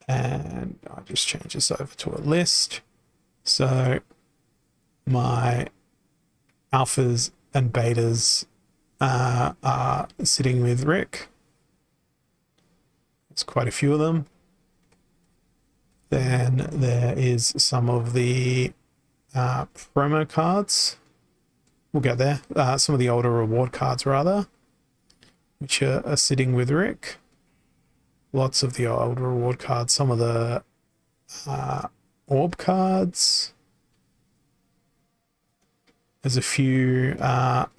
and I just change this over to a list. So my alphas and betas are sitting with Rick. There's quite a few of them. Then there is some of the promo cards. We'll get there. Some of the older reward cards, rather, which are sitting with Rick. Lots of the old reward cards. Some of the orb cards. There's a few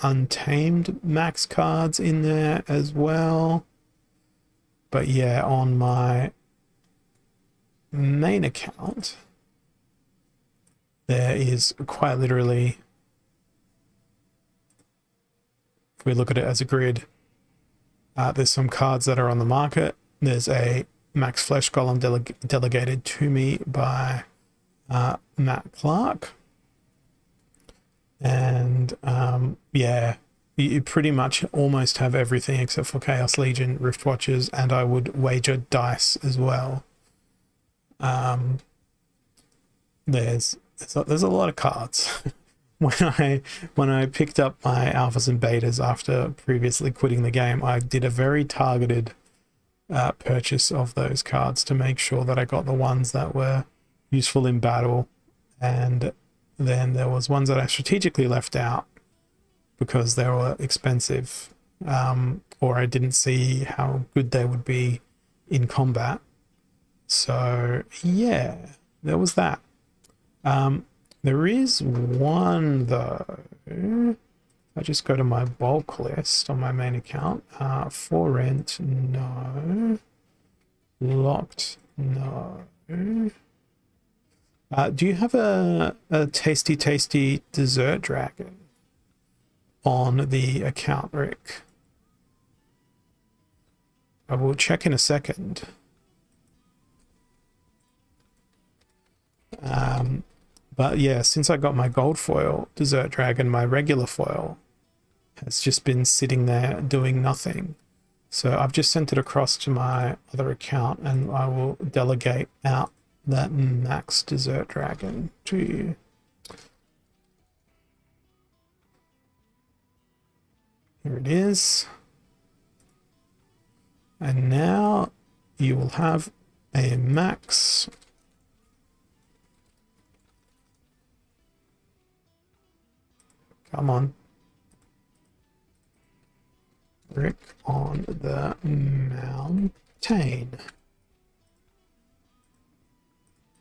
untamed max cards in there as well. But yeah, on my main account, there is quite literally, if we look at it as a grid, there's some cards that are on the market. There's a Max Flesh Golem delegated to me by Matt Clark. And yeah, you pretty much almost have everything except for Chaos Legion, Rift Watchers, and I would wager dice as well. There's a lot of cards. when I picked up my alphas and betas after previously quitting the game, I did a very targeted purchase of those cards to make sure that I got the ones that were useful in battle, and then there was ones that I strategically left out because they were expensive, or I didn't see how good they would be in combat. So yeah, there was that. There is one though. I just go to my bulk list on my main account. For rent, no. Locked, no. Do you have a tasty dessert dragon on the account, Rick? I will check in a second. But yeah, since I got my gold foil dessert dragon, my regular foil has just been sitting there doing nothing. So I've just sent it across to my other account, and I will delegate out that max dessert dragon to you. Here it is. And now you will have a max come on, Rick on the mountain.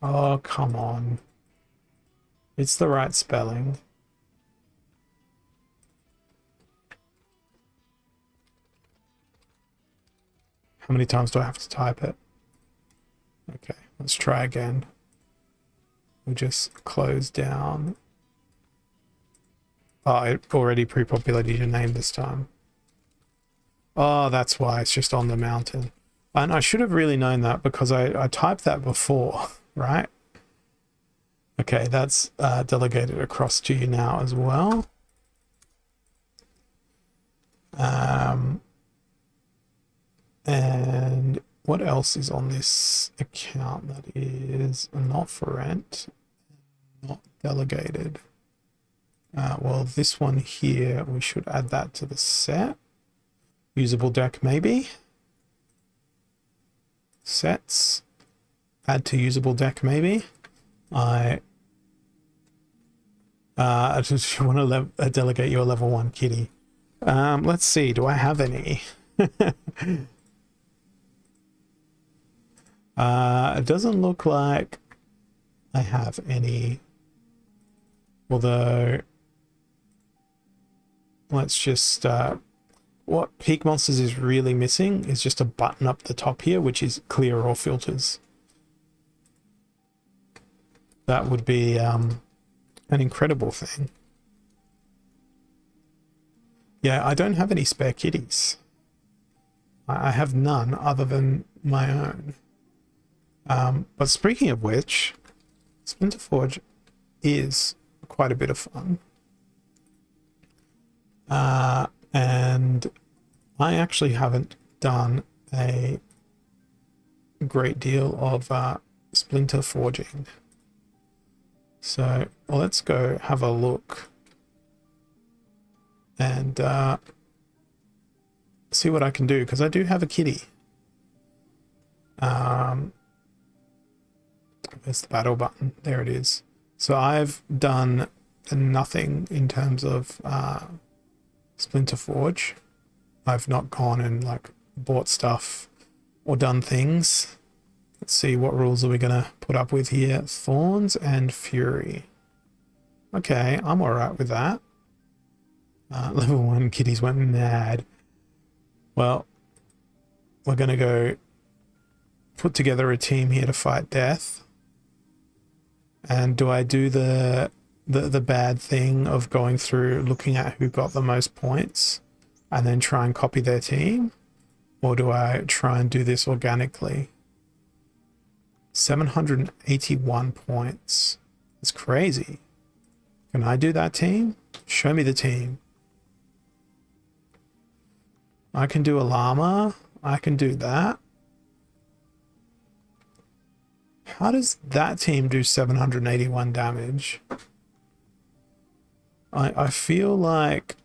Oh, come on. It's the right spelling. How many times do I have to type it? Okay, let's try again. We'll just close down. Oh, it already pre-populated your name this time. Oh, that's why. It's just on the mountain. And I should have really known that because I typed that before, right? Okay, that's delegated across to you now as well. And what else is on this account that is not for rent, not delegated? Well, this one here, we should add that to the set. Usable deck, maybe. Sets. Add to usable deck, maybe. I just want to delegate your level 1 kitty. Let's see. Do I have any? It doesn't look like I have any. Although, let's just... what Peak Monsters is really missing is just a button up the top here, which is clear all filters. That would be an incredible thing. Yeah, I don't have any spare kitties. I have none other than my own. But speaking of which, Splinter Forge is quite a bit of fun. And I actually haven't done a great deal of Splinter Forging. So let's go have a look and see what I can do, because I do have a kitty. Where's the battle button? There it is. So I've done nothing in terms of Splinter Forge. I've not gone and like bought stuff or done things. Let's see, what rules are we gonna put up with here? Thorns and Fury. Okay, I'm alright with that. Level 1 kitties went mad. Well, we're gonna go put together a team here to fight death. And do I do the bad thing of going through looking at who got the most points and then try and copy their team? Or do I try and do this organically? 781 points. That's crazy. Can I do that team? Show me the team. I can do a llama. I can do that. How does that team do 781 damage? I feel like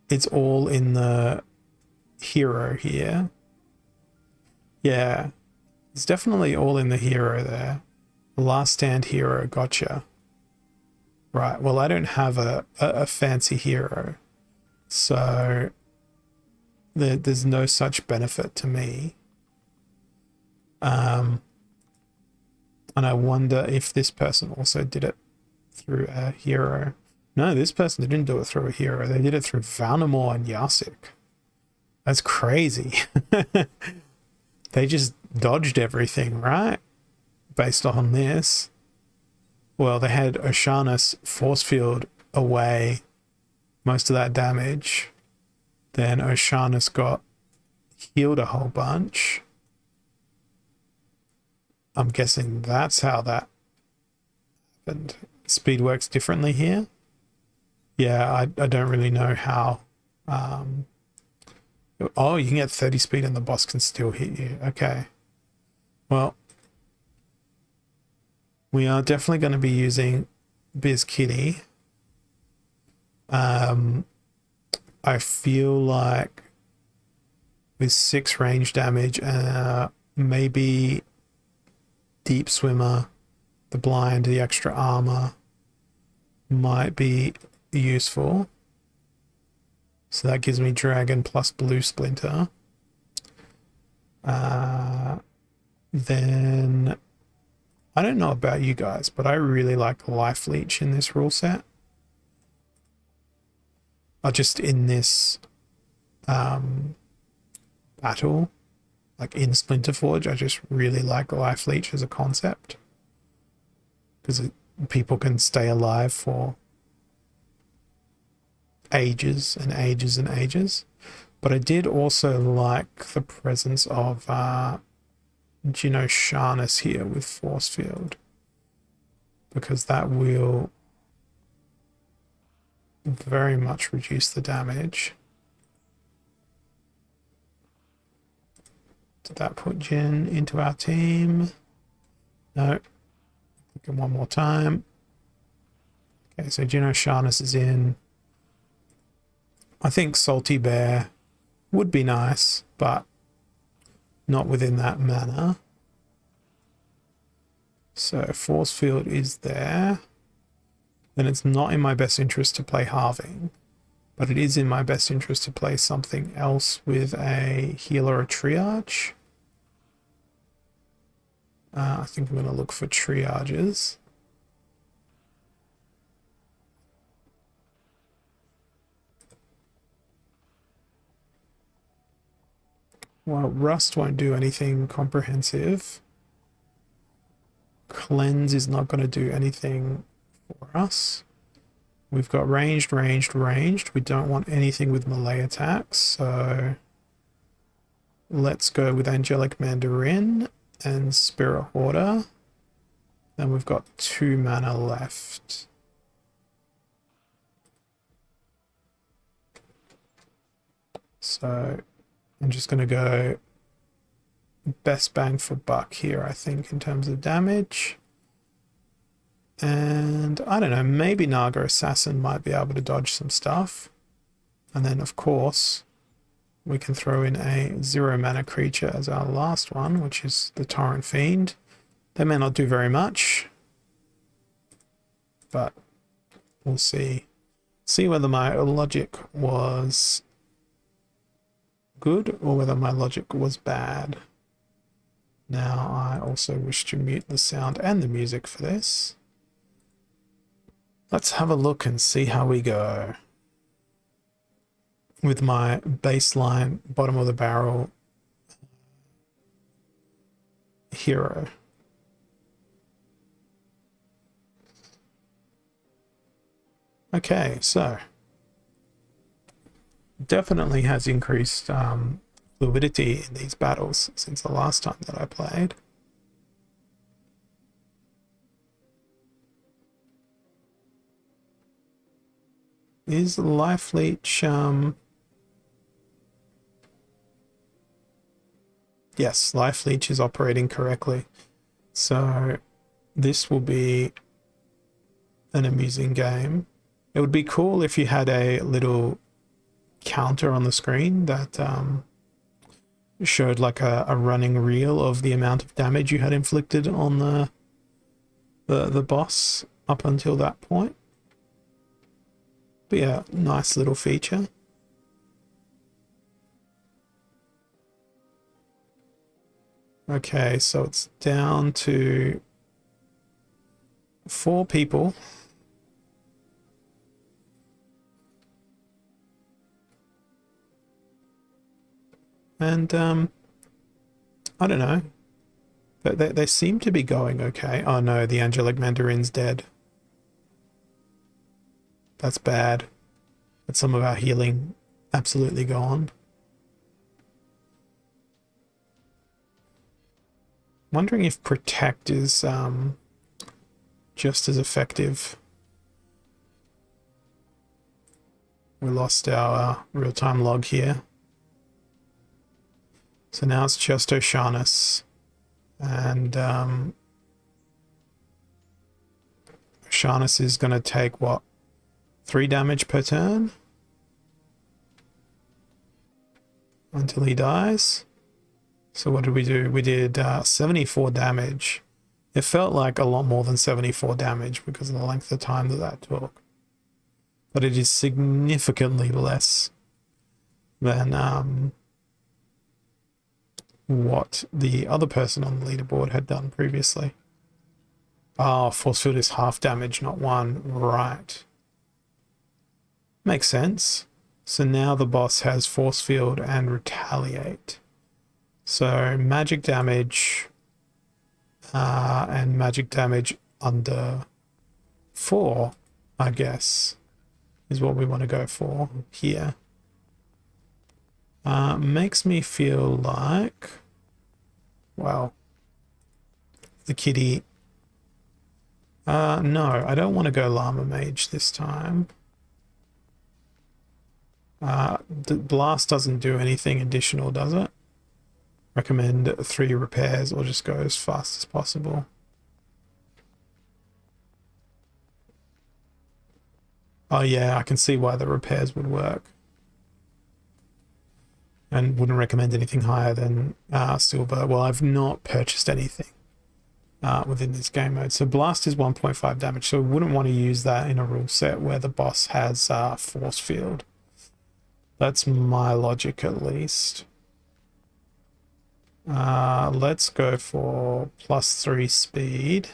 it's all in the hero here. Yeah, it's definitely all in the hero there. Last Stand hero, gotcha. Right, well, I don't have a fancy hero, so there's no such benefit to me. And I wonder if this person also did it through a hero. No, this person didn't do it through a hero. They did it through Valnamore and Yasik. That's crazy. They just dodged everything, right? Based on this. Well, they had Oshana's force field away most of that damage. Then Oshana's got healed a whole bunch. I'm guessing that's how that happened. Speed works differently here. Yeah, I don't really know how. Oh, you can get 30 speed and the boss can still hit you. Okay. Well, we are definitely going to be using Biz Kitty. I feel like with 6 range damage, maybe Deep Swimmer, the blind, the extra armor might be useful. So that gives me Dragon plus Blue Splinter. Then I don't know about you guys, but I really like Life Leech in this rule set. Just in this battle, like in Splinterforge. I just really like Life Leech as a concept because people can stay alive for ages and ages and ages. But I did also like the presence of Sharness here with Force Field, because that will very much reduce the damage. Did that put Jin into our team? No. Click him one more time. Okay, so Sharness is in. I think Salty Bear would be nice, but not within that manner. So Force Field is there. Then it's not in my best interest to play Halving, but it is in my best interest to play something else with a healer or triage. I think I'm going to look for triages. Well, Rust won't do anything comprehensive. Cleanse is not going to do anything for us. We've got ranged. We don't want anything with melee attacks, so let's go with Angelic Mandarin and Spirit Hoarder. Then we've got 2 mana left. So I'm just going to go best bang for buck here, I think, in terms of damage. And I don't know, maybe Naga Assassin might be able to dodge some stuff. And then, of course, we can throw in a 0 mana creature as our last one, which is the Torrent Fiend. They may not do very much, but we'll see. See whether my logic was good or whether my logic was bad. Now I also wish to mute the sound and the music for this. Let's have a look and see how we go with my baseline bottom of the barrel hero. Okay, so definitely has increased fluidity in these battles since the last time that I played. Is Life Leech yes, Life Leech is operating correctly. So this will be an amusing game. It would be cool if you had a little counter on the screen that showed like a running reel of the amount of damage you had inflicted on the boss up until that point. But yeah, nice little feature. Okay, so it's down to 4 people. And I don't know. They seem to be going okay. Oh no, the Angelic Mandarin's dead. That's bad. But some of our healing absolutely gone. Wondering if Protect is just as effective. We lost our real-time log here. So now it's just O'Shaughnessy. And O'Shaughnessy is going to take, what, 3 damage per turn? Until he dies. So what did we do? We did 74 damage. It felt like a lot more than 74 damage because of the length of time that took. But it is significantly less than what the other person on the leaderboard had done previously. Oh, Force Field is half damage, not 1. Right. Makes sense. So now the boss has force field and retaliate. So magic damage and magic damage under 4, I guess, is what we want to go for here. Makes me feel like, well, the kitty. No, I don't want to go Llama Mage this time. The blast doesn't do anything additional, does it? Recommend 3 repairs or just go as fast as possible. Oh yeah, I can see why the repairs would work. And wouldn't recommend anything higher than silver. Well, I've not purchased anything within this game mode. So blast is 1.5 damage, so we wouldn't want to use that in a rule set where the boss has force field. That's my logic at least. Let's go for +3 speed.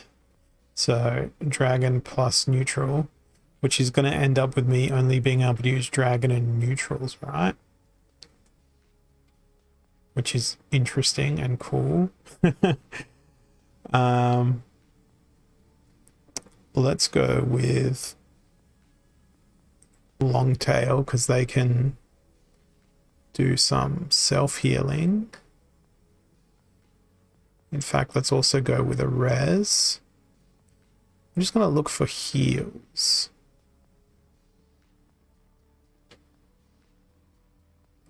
So dragon plus neutral, which is going to end up with me only being able to use dragon and neutrals, right? Which is interesting and cool. Let's go with Longtail because they can do some self-healing. In fact, let's also go with a res. I'm just going to look for heals.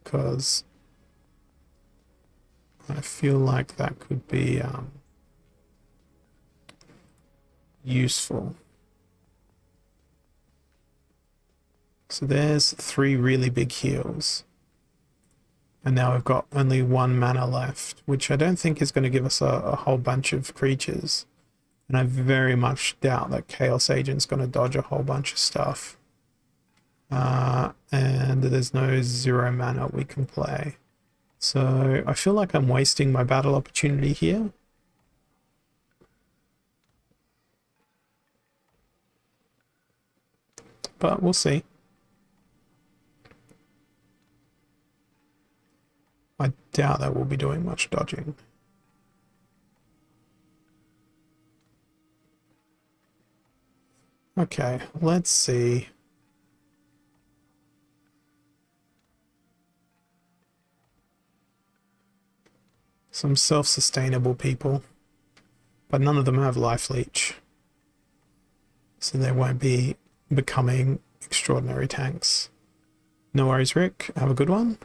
Because I feel like that could be useful. So there's 3 really big heals. And now we've got only 1 mana left, which I don't think is going to give us a whole bunch of creatures. And I very much doubt that Chaos Agent's going to dodge a whole bunch of stuff. And there's no 0 mana we can play. So I feel like I'm wasting my battle opportunity here. But we'll see. I doubt that we'll be doing much dodging. Okay, let's see. Some self-sustainable people, but none of them have life leech. So they won't be becoming extraordinary tanks. No worries, Rick. Have a good one.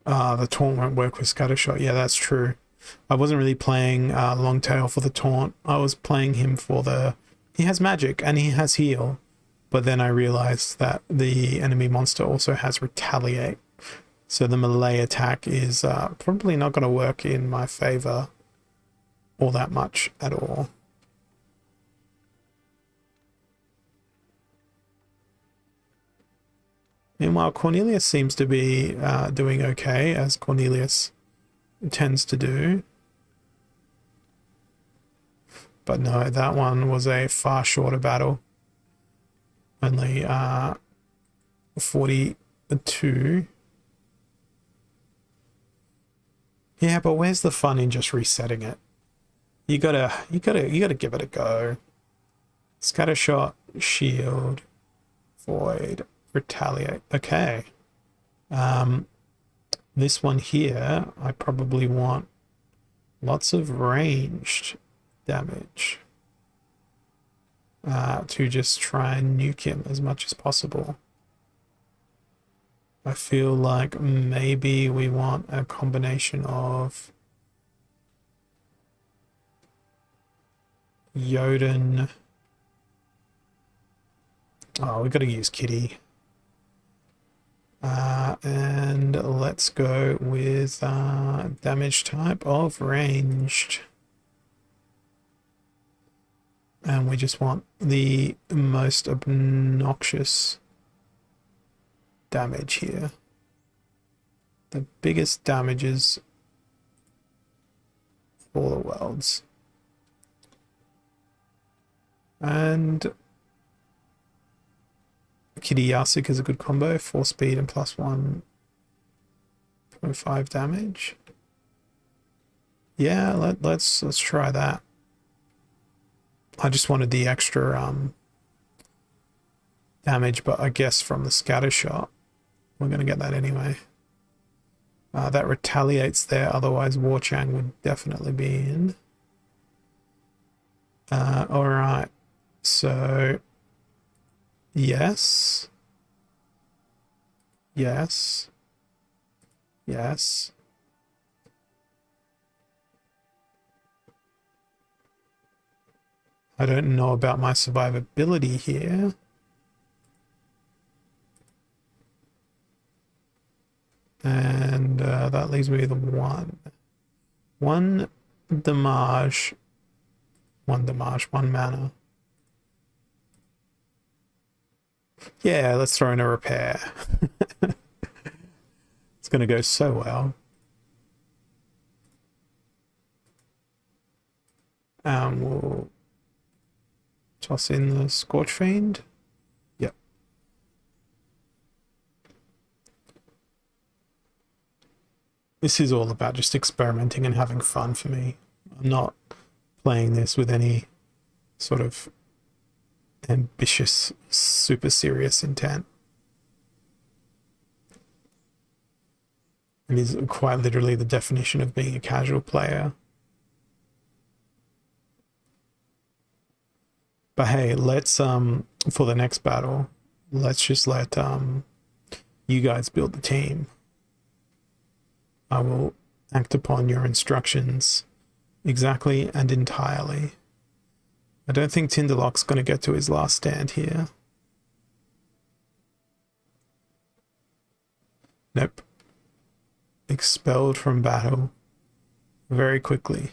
The taunt won't work with Scattershot. Yeah, that's true. I wasn't really playing Longtail for the taunt. I was playing him for the... He has magic and he has heal. But then I realized that the enemy monster also has retaliate. So the melee attack is probably not going to work in my favor all that much at all. Meanwhile, Cornelius seems to be doing okay, as Cornelius tends to do. But no, that one was a far shorter battle. Only 42. Yeah, but where's the fun in just resetting it? You gotta give it a go. Scattershot, shield, void, retaliate. Okay. This one here, I probably want lots of ranged damage to just try and nuke him as much as possible. I feel like maybe we want a combination of Jotun. Oh, we've got to use Kitty. And let's go with damage type of ranged. And we just want the most obnoxious damage here. the biggest damages for all the worlds. And Kitty Yasik is a good combo, 4 speed and plus 1.5 damage. Yeah, let's try that. I just wanted the extra damage, but I guess from the scatter shot, we're gonna get that anyway. That retaliates there, otherwise War Chang would definitely be in. Alright, so yes. Yes. Yes. I don't know about my survivability here. And that leaves me with one damage, one mana. Yeah, let's throw in a repair. It's going to go so well. We'll toss in the Scorch Fiend. Yep. This is all about just experimenting and having fun for me. I'm not playing this with any sort of ambitious, super serious intent. It is quite literally the definition of being a casual player. But hey, let's for the next battle, let's just let you guys build the team. I will act upon your instructions exactly and entirely. I don't think Tinderlock's going to get to his last stand here. Nope. Expelled from battle very quickly.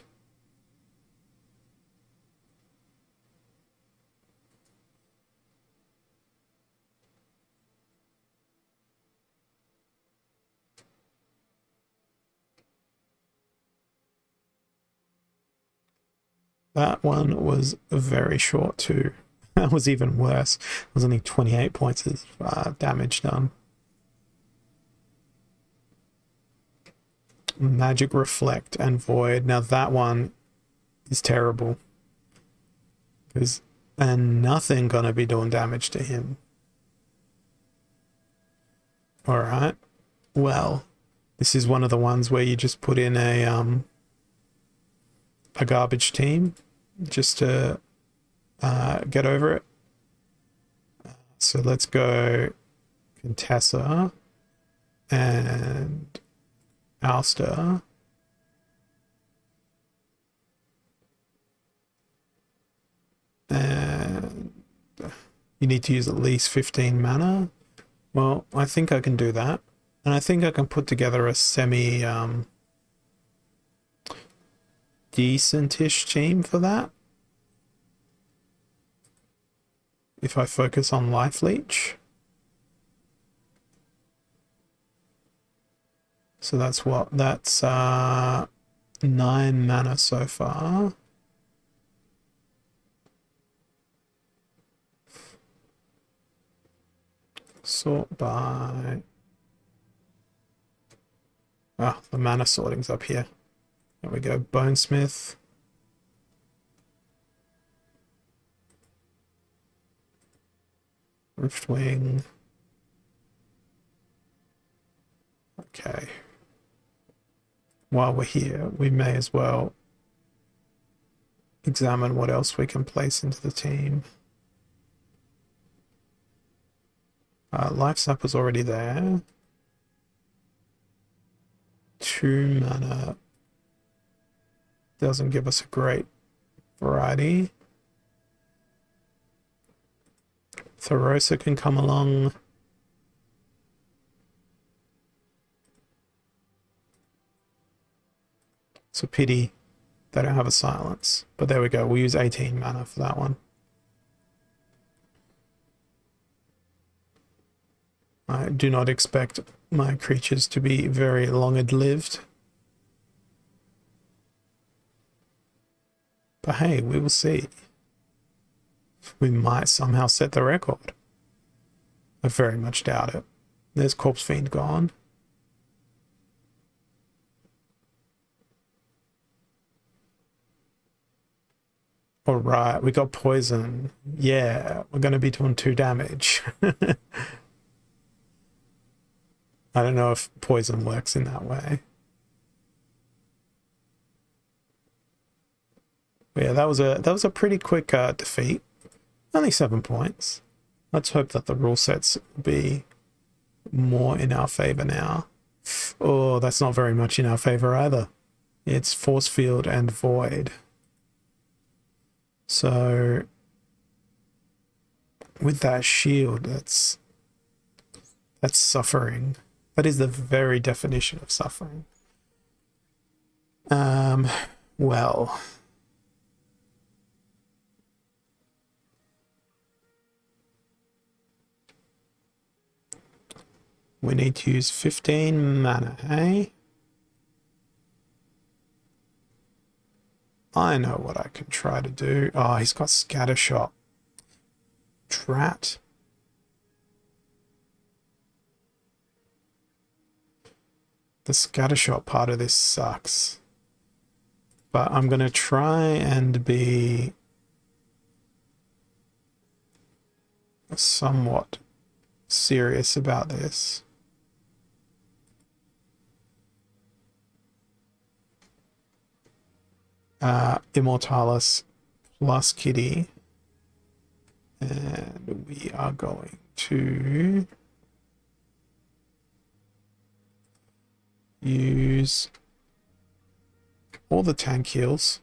That one was very short too. That was even worse. It was only 28 points of damage done. Magic Reflect and Void. Now that one is terrible. And nothing gonna be doing damage to him. Alright. Well, this is one of the ones where you just put in a garbage team just to get over it. So let's go Contessa and Alster. And you need to use at least 15 mana. Well, I think I can do that. And I think I can put together a semi decentish team for that. If I focus on Life Leech. So that's what? That's 9 mana so far. Sort by... Ah, the mana sorting's up here. There we go, Bonesmith. Riftwing. Okay. While we're here, we may as well examine what else we can place into the team. Life Sap was already there. 2 mana doesn't give us a great variety. Thorosa can come along. It's a pity they don't have a silence. But there we go. We'll use 18 mana for that one. I do not expect my creatures to be very long-lived. But hey, we will see. We might somehow set the record. I very much doubt it. There's Corpse Fiend gone. Alright, we got poison. Yeah, we're going to be doing 2 damage. I don't know if poison works in that way. But yeah, that was a pretty quick defeat. Only 7 points. Let's hope that the rule sets be more in our favor now. Oh, that's not very much in our favor either. It's Force Field and Void. So with that shield, that's suffering. That is the very definition of suffering. Well, we need to use 15 mana, hey? I know what I can try to do. Oh, he's got Scattershot. Drat. The Scattershot part of this sucks. But I'm going to try and be somewhat serious about this. Immortalis plus Kitty. And we are going to use all the tank heals.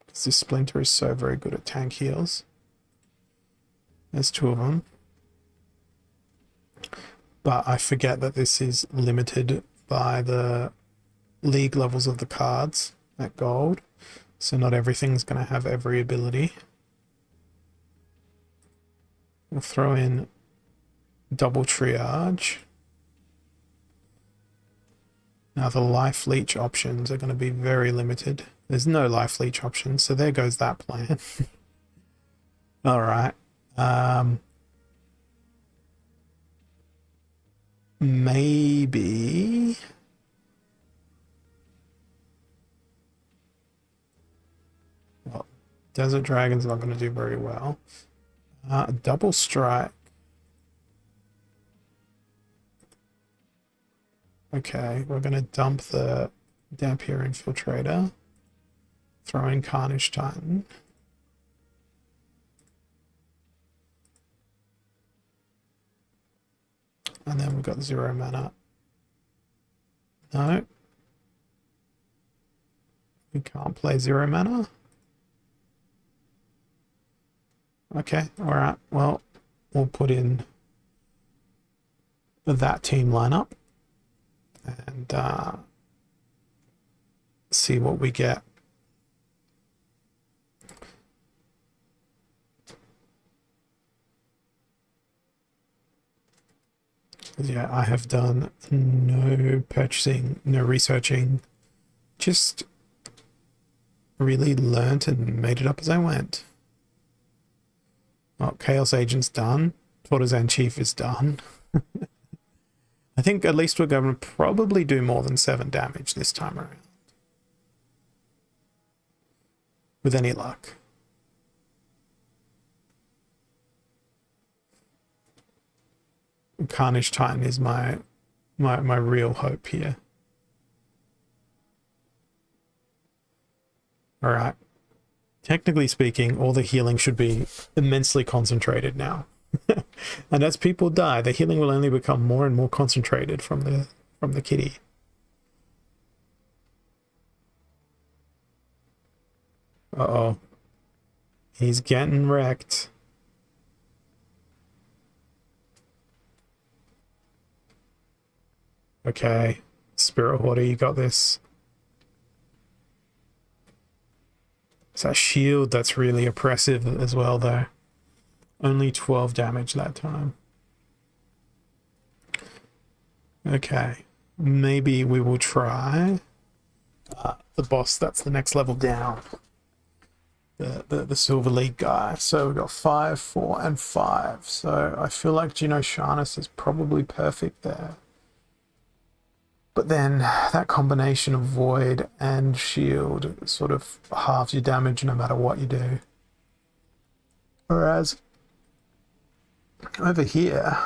Because this Splinter is so very good at tank heals. There's 2 of them. But I forget that this is limited by the league levels of the cards at gold. So not everything's going to have every ability. We'll throw in double triage. Now the life leech options are going to be very limited. There's no life leech options, so there goes that plan. Alright. Maybe... Well, Desert Dragon's not going to do very well. Double strike. Okay, we're going to dump the Dampier Infiltrator. Throw in Carnage Titan. And then we've got 0 mana. No. We can't play 0 mana. Okay, alright. Well, we'll put in that team lineup and see what we get. Yeah, I have done no purchasing, no researching, just really learnt and made it up as I went. Oh, Chaos Agent's done. Tortosan Chief is done. I think at least we're going to probably do more than 7 damage this time around. With any luck. Carnage Titan is my real hope here. Alright. Technically speaking, all the healing should be immensely concentrated now. And as people die, the healing will only become more and more concentrated from the kitty. Uh-oh. He's getting wrecked. Okay. Spirit Hoarder, you got this. It's that shield that's really oppressive as well, though. Only 12 damage that time. Okay, maybe we will try the boss that's the next level down. The Silver League guy. So we've got 5, 4, and 5. So I feel like Gino Sharnus is probably perfect there. But then that combination of Void and Shield sort of halves your damage no matter what you do. Whereas over here,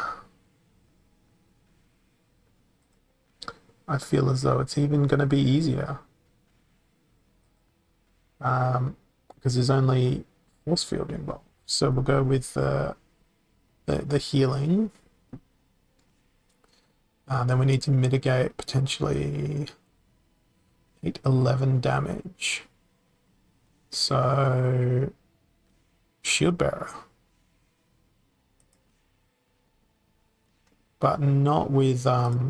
I feel as though it's even going to be easier. Because there's only Force Field involved. So we'll go with the healing. Then we need to mitigate potentially 8, 11 damage. So Shield Bearer. But not with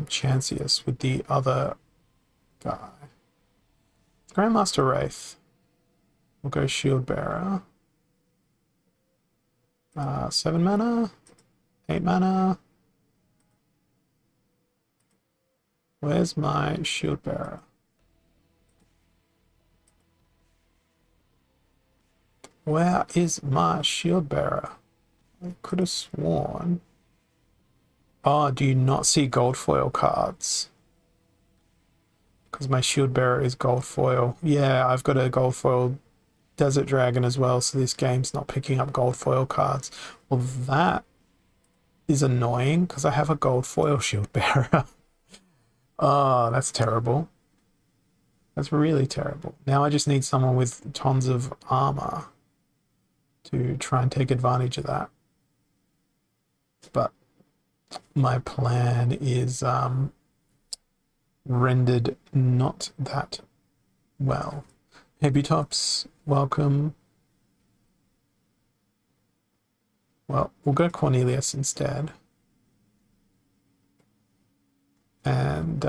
Chancius, with the other guy. Grandmaster Wraith. We'll go Shield Bearer. 7 mana, 8 mana. Where's my Shield Bearer? Where is my Shield Bearer? I could have sworn. Oh, do you not see gold foil cards? Because my Shield Bearer is gold foil. Yeah, I've got a gold foil Desert Dragon as well, so this game's not picking up gold foil cards. Well, that is annoying because I have a gold foil Shield Bearer. Oh, that's terrible. That's really terrible. Now I just need someone with tons of armor to try and take advantage of that. But my plan is rendered not that well. Hey Butops, welcome. Well, we'll go Cornelius instead. And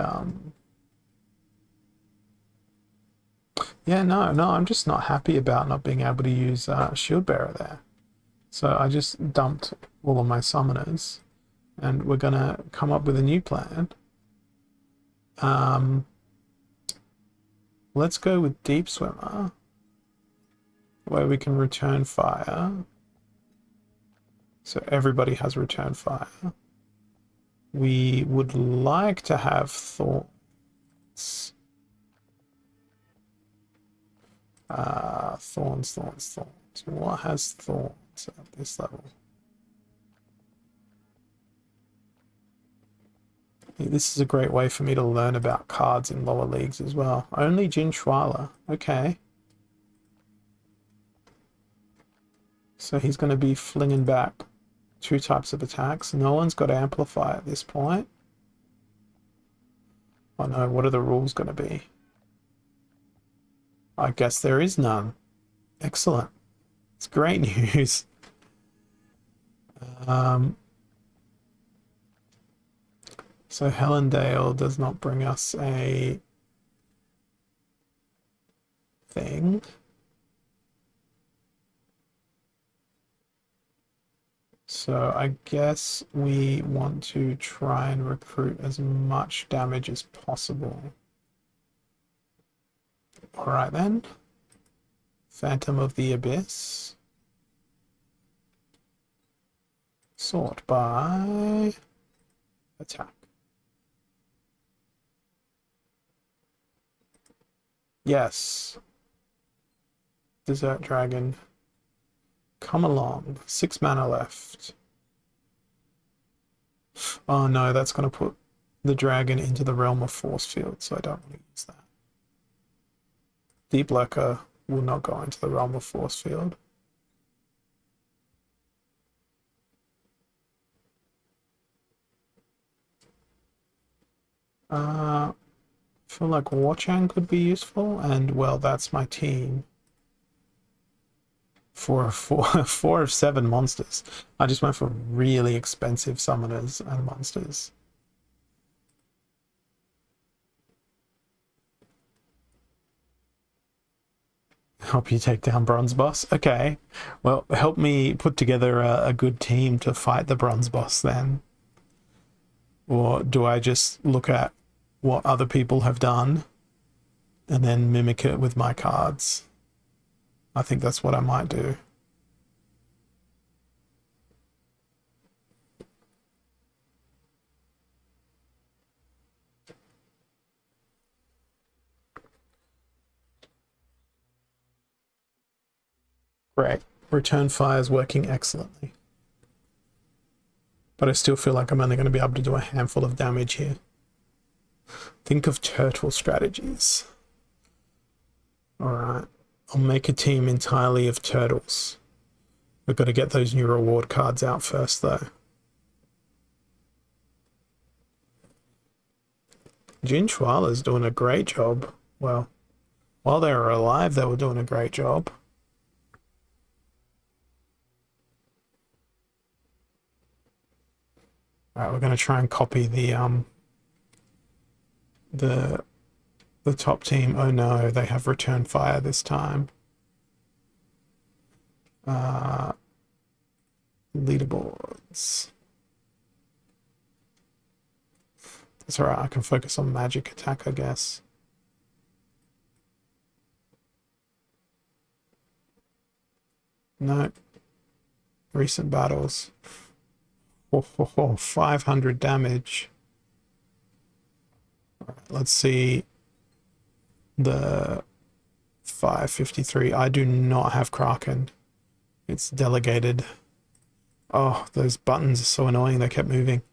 yeah, no, I'm just not happy about not being able to use Shield Bearer there. So I just dumped all of my summoners, and we're gonna come up with a new plan. Let's go with Deep Swimmer, where we can return fire. So everybody has return fire. We would like to have thorns. Thorns. What has thorns at this level? This is a great way for me to learn about cards in lower leagues as well. Only Jin Schwaller. Okay. So he's going to be flinging back 2 types of attacks. No one's got Amplify at this point. Oh no, what are the rules going to be? I guess there is none. Excellent. It's great news. So Helendale does not bring us a thing. So I guess we want to try and recruit as much damage as possible. All right then. Phantom of the Abyss. Sort by attack. Yes. Desert Dragon. Come along. 6 mana left. Oh no, that's going to put the dragon into the realm of force field, so I don't want to use that. Deep Lurker will not go into the realm of force field. I feel like Warchang could be useful, and well, that's my team. For 4 of 7 monsters. I just went for really expensive summoners and monsters. Help you take down bronze boss. Okay, well, help me put together a good team to fight the bronze boss then. Or do I just look at what other people have done and then mimic it with my cards? I think that's what I might do. Great. Return fire is working excellently. But I still feel like I'm only going to be able to do a handful of damage here. Think of turtle strategies. Alright. I'll make a team entirely of turtles. We've got to get those new reward cards out first, though. Jin Chwala's doing a great job. Well, while they were alive, they were doing a great job. Alright, we're going to try and copy the top team. Oh no, they have return fire this time. Leaderboards. That's alright, I can focus on magic attack, I guess. No. Recent battles. 500 damage. All right, let's see the 553. I do not have Kraken. It's delegated. Oh, those buttons are so annoying. They kept moving.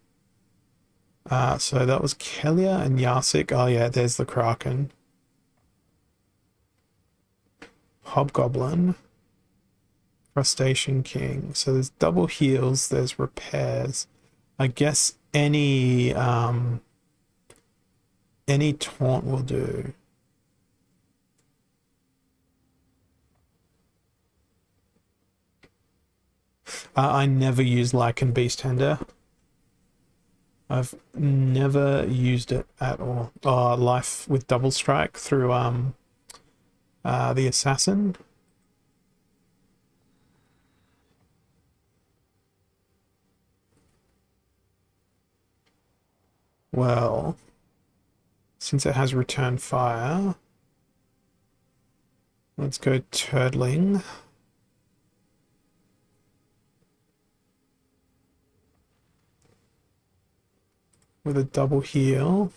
So that was Kelia and Yarsik. Oh yeah, there's the Kraken. Hobgoblin. Crustacean King. So there's double heals, there's repairs. I guess any taunt will do. I never use Lycan Beast Tender. I've never used it at all. Life with double strike through the assassin. Well, since it has return fire, let's go turtling. With a double heal.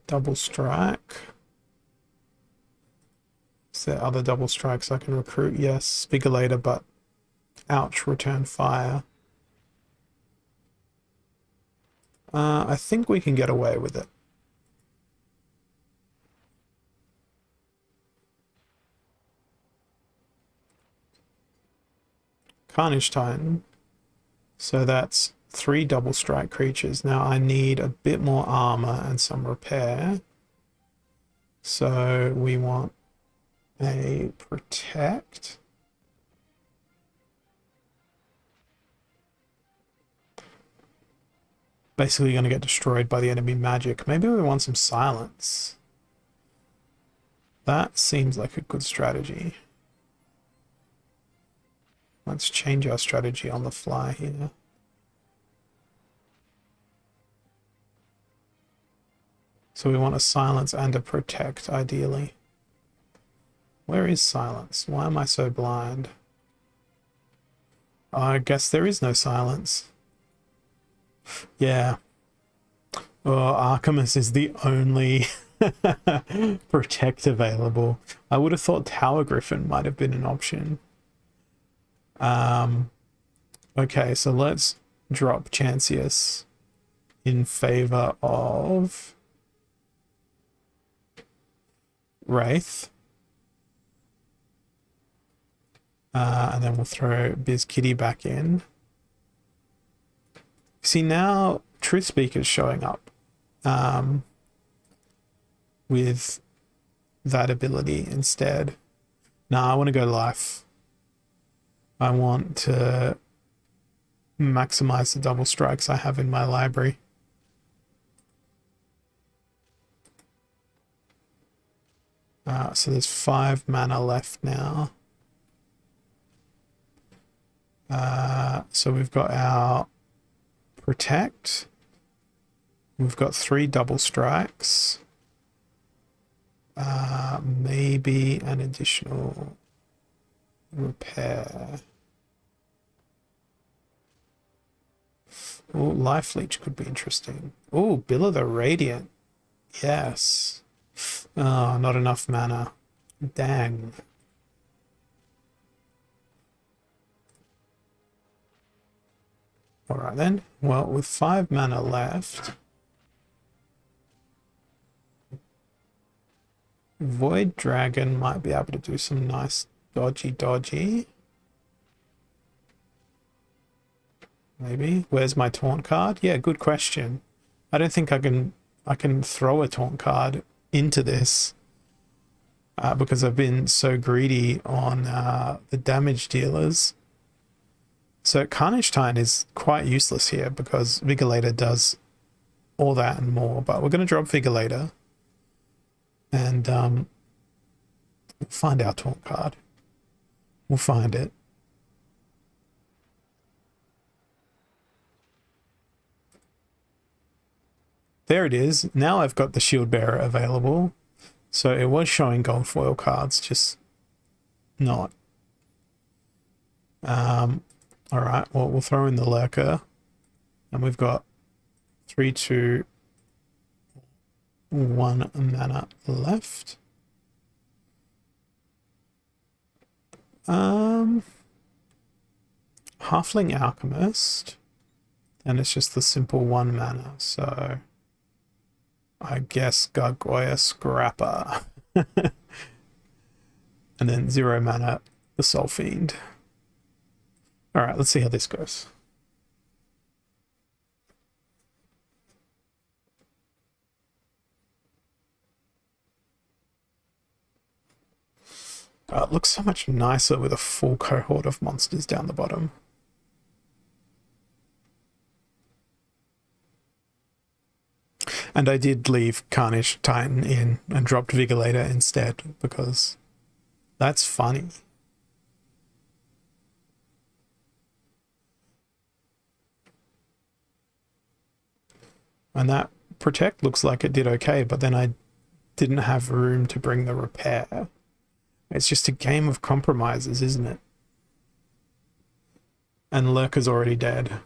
Double strike. Is there other double strikes I can recruit? Yes, speak later, but ouch, return fire. I think we can get away with it. Carnage Titan. So that's 3 double strike creatures. Now I need a bit more armor and some repair. So we want a protect. Basically going to get destroyed by the enemy magic. Maybe we want some silence. That seems like a good strategy. Let's change our strategy on the fly here. So we want a silence and a protect, ideally. Where is silence? Why am I so blind? I guess there is no silence. Yeah. Oh, Archimus is the only protect available. I would have thought Tower Griffin might have been an option. Okay, so let's drop Chancius in favor of Wraith. And then we'll throw Biz Kitty back in. See, now Truth Speaker's showing up with that ability instead. Nah, I want to go life. I want to maximize the double strikes I have in my library. So there's 5 mana left now. So we've got our protect. We've got 3 double strikes. Maybe an additional repair. Oh, life leech could be interesting. Oh, Bill of the Radiant. Yes. Oh, not enough mana. Dang. Alright then. Well, with 5 mana left, Void Dragon might be able to do some nice dodgy. Maybe. Where's my taunt card? Yeah, good question. I don't think I can throw a taunt card into this because I've been so greedy on the damage dealers. So Carnage Titan is quite useless here because Vigilator does all that and more. But we're going to drop Vigilator and we'll find our taunt card. We'll find it. There it is. Now I've got the Shield Bearer available. So it was showing gold foil cards, just not. Alright, well, we'll throw in the Lurker. And we've got 3, 2, 1 mana left. Halfling Alchemist. And it's just the simple 1 mana, so I guess Gargoyle Scrapper. And then 0 mana, the Soul Fiend. Alright, let's see how this goes. It looks so much nicer with a full cohort of monsters down the bottom. And I did leave Carnage Titan in and dropped Vigilator instead because that's funny. And that protect looks like it did okay, but then I didn't have room to bring the repair. It's just a game of compromises, isn't it? And Lurker's already dead.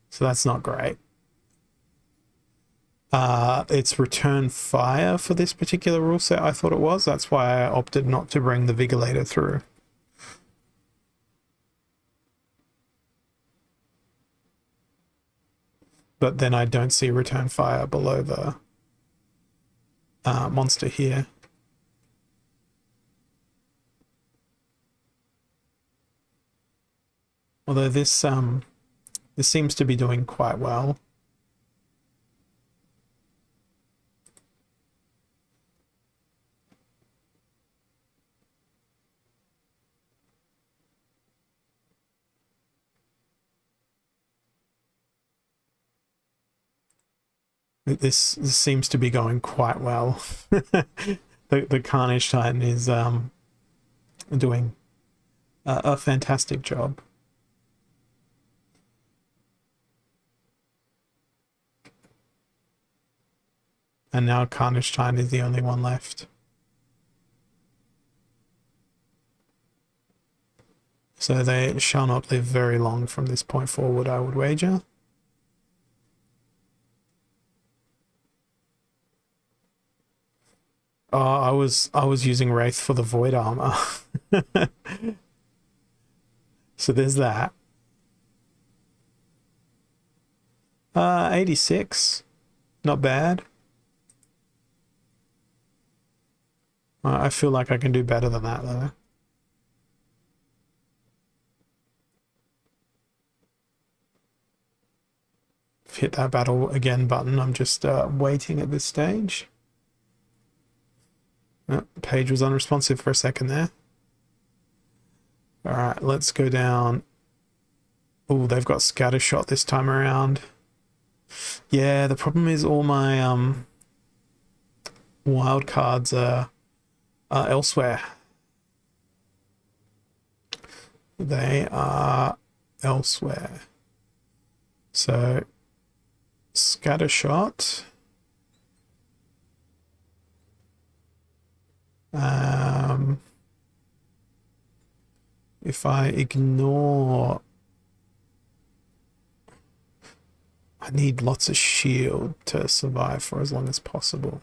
So that's not great. It's return fire for this particular rule set, I thought it was. That's why I opted not to bring the Vigilator through. But then I don't see return fire below the monster here. Although this seems to be doing quite well. This seems to be going quite well. The Carnage Titan is doing a fantastic job. And now Carnage Titan is the only one left. So they shall not live very long from this point forward, I would wager. Oh, I was using Wraith for the Void Armor. So there's that. 86. Not bad. I feel like I can do better than that, though. Hit that battle again button. I'm just waiting at this stage. Oh, the page was unresponsive for a second there. All right, let's go down. Oh, they've got scatter shot this time around. Yeah, the problem is all my wild cards are Elsewhere. They are elsewhere. So, scatter shot. If I ignore... I need lots of shield to survive for as long as possible.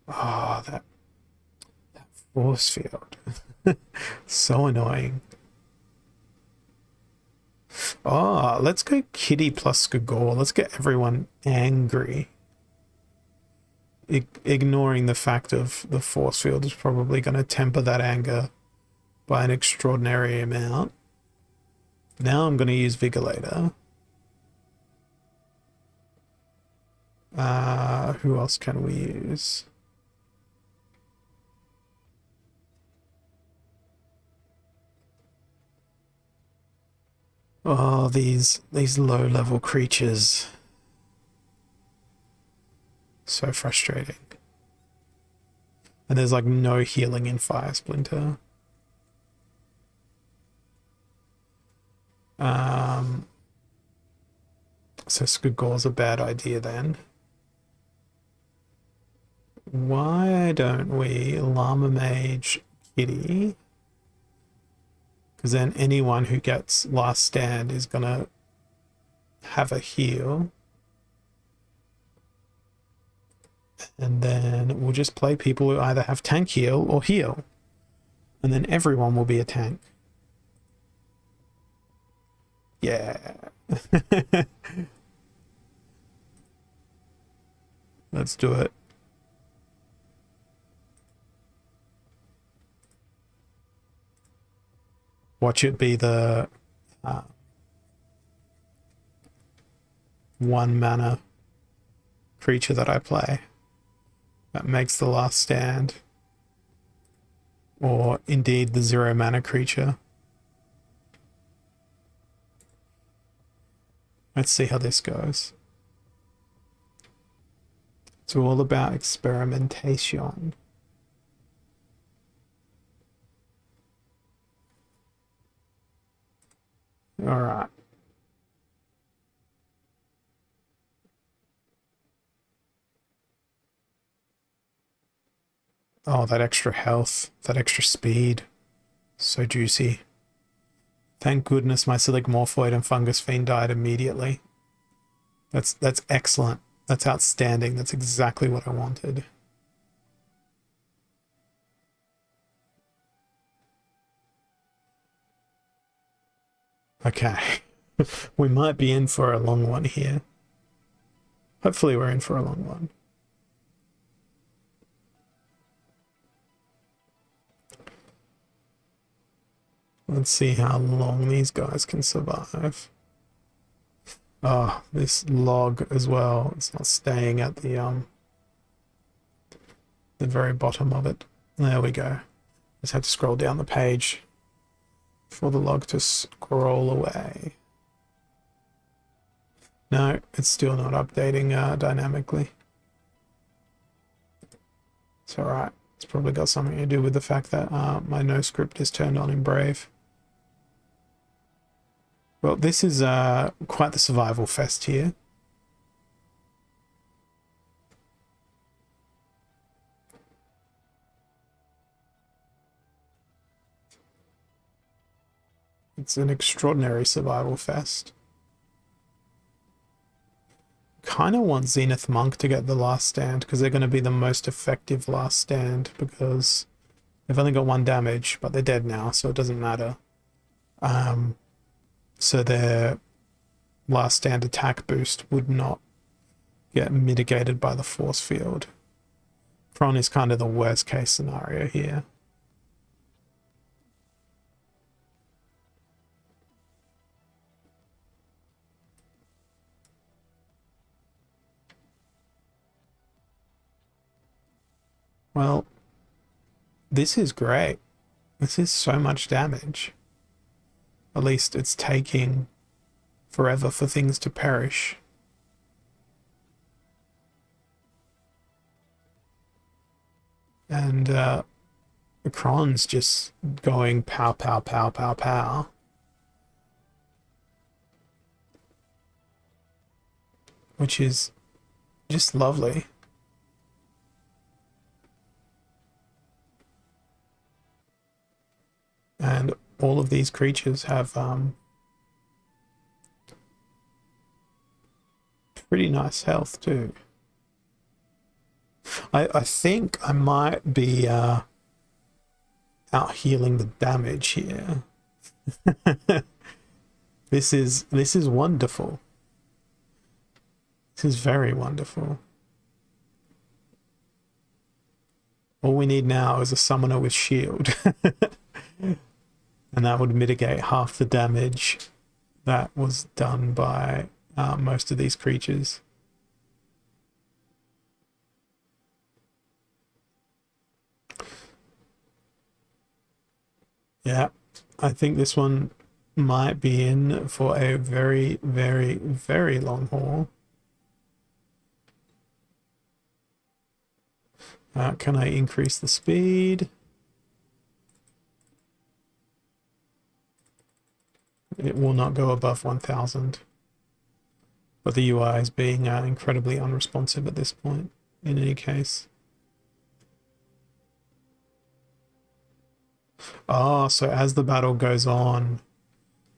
Oh, that force field. So annoying. Oh, let's go Kitty plus Skagor. Let's get everyone angry. Ignoring the fact of the force field is probably going to temper that anger by an extraordinary amount. Now I'm going to use Vigilator. Who else can we use? Oh, these low-level creatures. So frustrating. And there's like no healing in Fire Splinter. So Skagor's a bad idea then. Why don't we Llama Mage Kitty? Because then anyone who gets Last Stand is gonna have a heal. And then we'll just play people who either have tank heal or heal. And then everyone will be a tank. Yeah. Let's do it. Watch it be the 1 mana creature that I play that makes the Last Stand, or indeed the 0 mana creature. Let's see how this goes. It's all about experimentation. All right. Oh, that extra health, that extra speed. So juicy. Thank goodness my Silic Morphoid and Fungus Fiend died immediately. That's excellent. That's outstanding. That's exactly what I wanted. Okay. We might be in for a long one here. Hopefully we're in for a long one. Let's see how long these guys can survive. Oh, this log as well. It's not staying at the very bottom of it. There we go. Just have to scroll down the page for the log to scroll away. No, it's still not updating dynamically. It's alright. It's probably got something to do with the fact that my no script is turned on in Brave. Well, this is quite the survival fest here. It's an extraordinary survival fest. Kind of want Zenith Monk to get the Last Stand because they're going to be the most effective Last Stand because they've only got 1 damage, but they're dead now, so it doesn't matter. So their Last Stand attack boost would not get mitigated by the force field. Kron is kind of the worst case scenario here. Well, this is great. This is so much damage. At least it's taking forever for things to perish. And Kron's just going pow, pow, pow, pow, pow. Which is just lovely. And all of these creatures have pretty nice health too. I think I might be out healing the damage here. This is wonderful. This is very wonderful. All we need now is a summoner with shield. And that would mitigate half the damage that was done by most of these creatures. Yeah, I think this one might be in for a very, very, very long haul. Can I increase the speed? It will not go above 1000. But the UI is being incredibly unresponsive at this point, in any case. Oh, so as the battle goes on,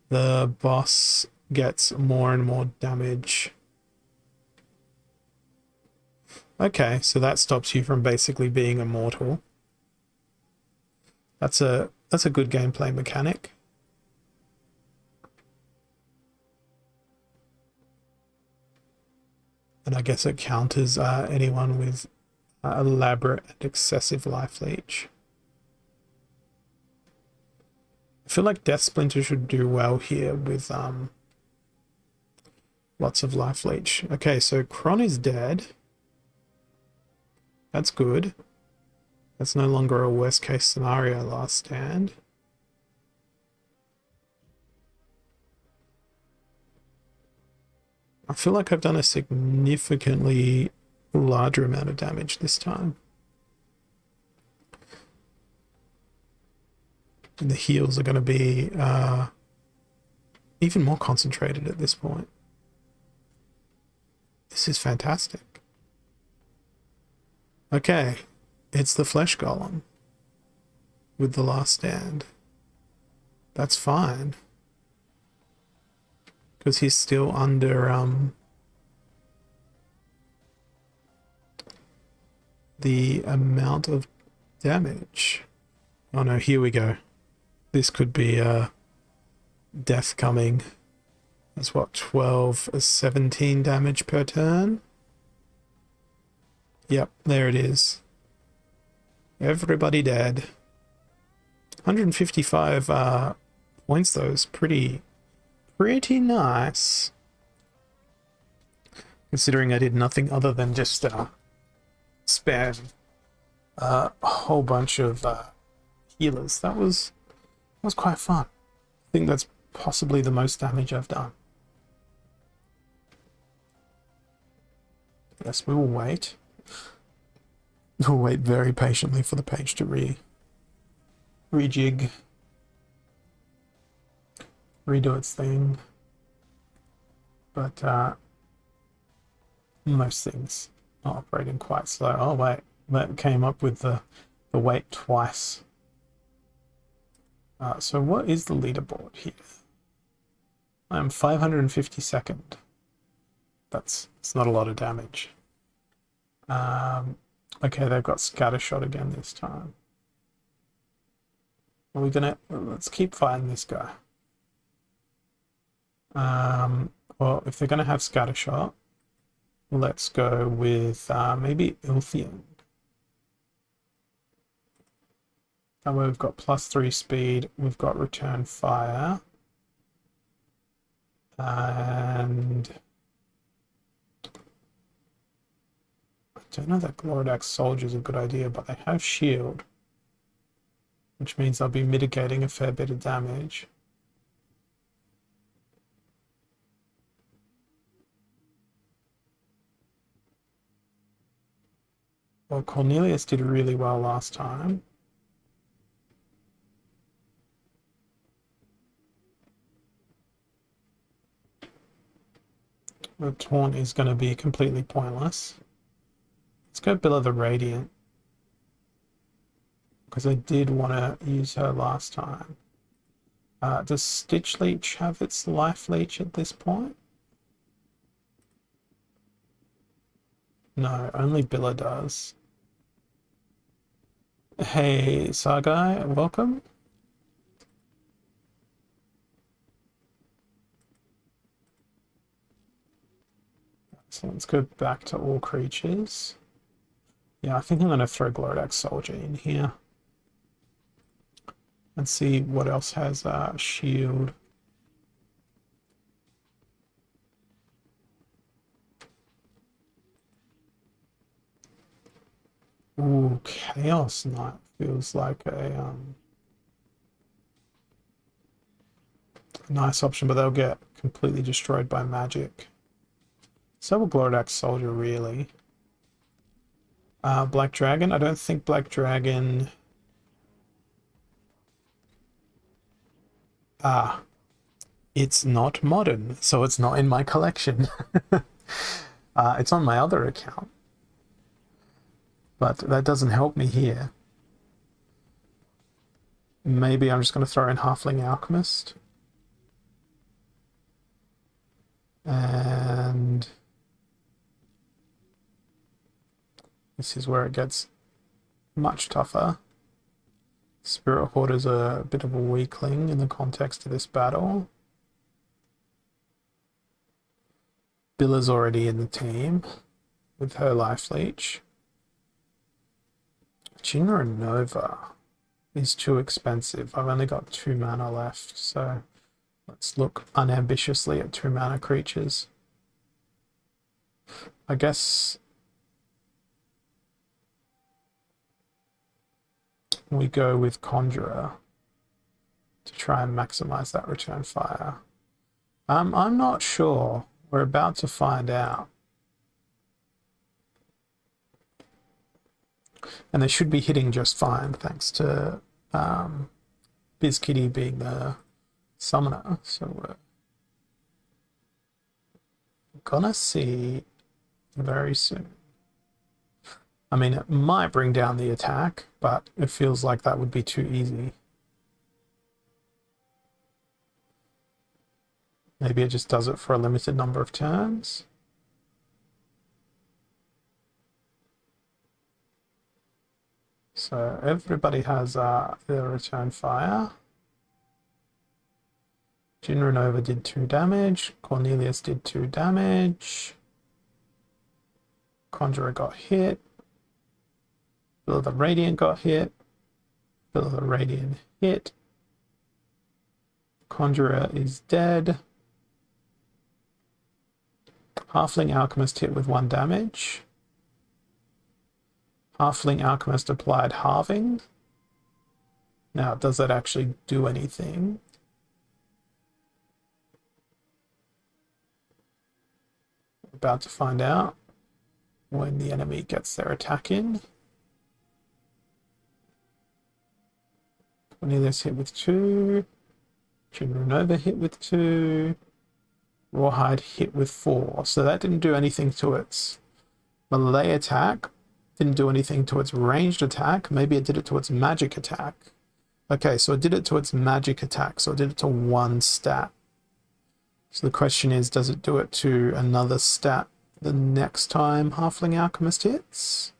the boss gets more and more damage. Okay, so that stops you from basically being immortal. That's a good gameplay mechanic. And I guess it counters anyone with elaborate and excessive life leech. I feel like Death Splinter should do well here with lots of life leech. Okay, so Kron is dead. That's good. That's no longer a worst case scenario last stand. I feel like I've done a significantly larger amount of damage this time. And the heals are going to be even more concentrated at this point. This is fantastic. Okay, it's the Flesh Golem with the last stand. That's fine. Because he's still under the amount of damage. Oh no, here we go. This could be death coming. That's what, 12, 17 damage per turn? Yep, there it is. Everybody dead. 155 points though is pretty nice. Considering I did nothing other than just spam a whole bunch of healers. That was quite fun. I think that's possibly the most damage I've done. Yes, we will wait. We'll wait very patiently for the page to rejig, redo its thing. But most things are operating quite slow. Oh wait, that came up with the wait twice. So what is the leaderboard here? I'm 552nd. It's not a lot of damage. Okay, they've got scattershot again this time. Are we gonna... Let's keep fighting this guy. Well, if they're gonna have scattershot, let's go with maybe Ilthian. That way we've got +3 speed, we've got return fire. And I don't know that Gloridax Soldier is a good idea, but they have shield, which means they'll be mitigating a fair bit of damage. Well, Cornelius did really well last time. The taunt is going to be completely pointless. Let's go Bill of the Radiant, because I did want to use her last time. Does Stitch Leech have its Life Leech at this point? No, only Billa does. Hey, Sargai, welcome. So let's go back to all creatures. Yeah, I think I'm going to throw Gloridax Soldier in here. And see what else has shield. Ooh, Chaos Knight feels like a nice option, but they'll get completely destroyed by magic. So will Gloridax Soldier, really. Black Dragon? I don't think Black Dragon... it's not modern, so it's not in my collection. It's on my other account. But that doesn't help me here. Maybe I'm just going to throw in Halfling Alchemist. And this is where it gets much tougher. Spirit Hoarder's a bit of a weakling in the context of this battle. Billa's already in the team with her Life Leech. Jinra Nova is too expensive. I've only got 2 mana left, so let's look unambitiously at 2 mana creatures. I guess we go with Conjurer to try and maximize that return fire. I'm not sure. We're about to find out. And they should be hitting just fine thanks to BizKitty being the summoner. So we're gonna see very soon. I mean, it might bring down the attack, but it feels like that would be too easy. Maybe it just does it for a limited number of turns. So everybody has their return fire. Jinra Nova did 2 damage. Cornelius did 2 damage. Conjurer got hit. Bill of the Radiant got hit. Bill of the Radiant hit. Conjurer is dead. Halfling Alchemist hit with 1 damage. Halfling Alchemist applied halving. Now, does that actually do anything? About to find out when the enemy gets their attack in. Cornelius hit with 2. Jinra Nova hit with 2. Rawhide hit with 4. So that didn't do anything to its melee attack. Didn't do anything to its ranged attack. Maybe it did it to its magic attack. Okay, so it did it to its magic attack. So it did it to 1 stat. So the question is, does it do it to another stat the next time Halfling Alchemist hits?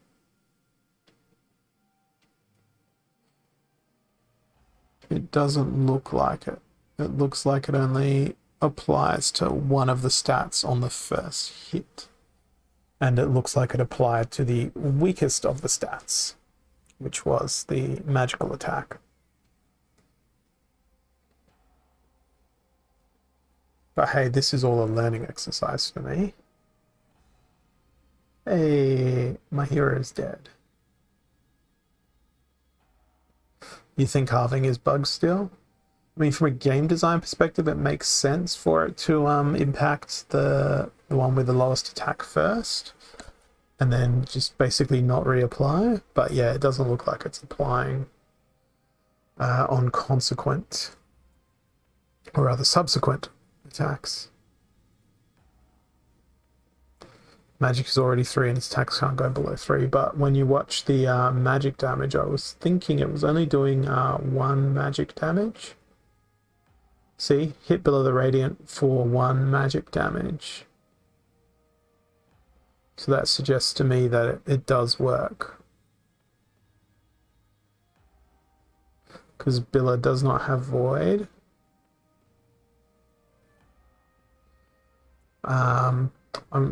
It doesn't look like it. It looks like it only applies to one of the stats on the first hit. And it looks like it applied to the weakest of the stats, which was the magical attack. But hey, this is all a learning exercise for me. Hey, my hero is dead. You think halving is bugged still? I mean, from a game design perspective, it makes sense for it to impact the one with the lowest attack first. and then just basically not reapply. But yeah, it doesn't look like it's applying on consequent, or rather subsequent attacks. Magic is already 3 and its attacks can't go below 3, but when you watch the magic damage, I was thinking it was only doing 1 magic damage. See, hit below the radiant for 1 magic damage. So that suggests to me that it does work. Because Billa does not have Void.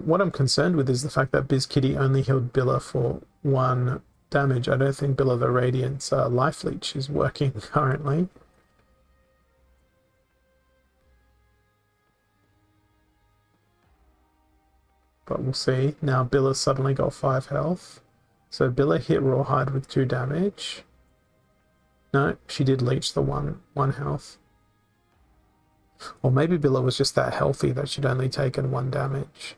What I'm concerned with is the fact that BizKitty only healed Billa for 1 damage. I don't think Billa the Radiant's Life Leech is working currently. But we'll see. Now Billa suddenly got 5 health. So Billa hit Rawhide with 2 damage. No, she did leech the one health. Or maybe Billa was just that healthy that she'd only taken 1 damage.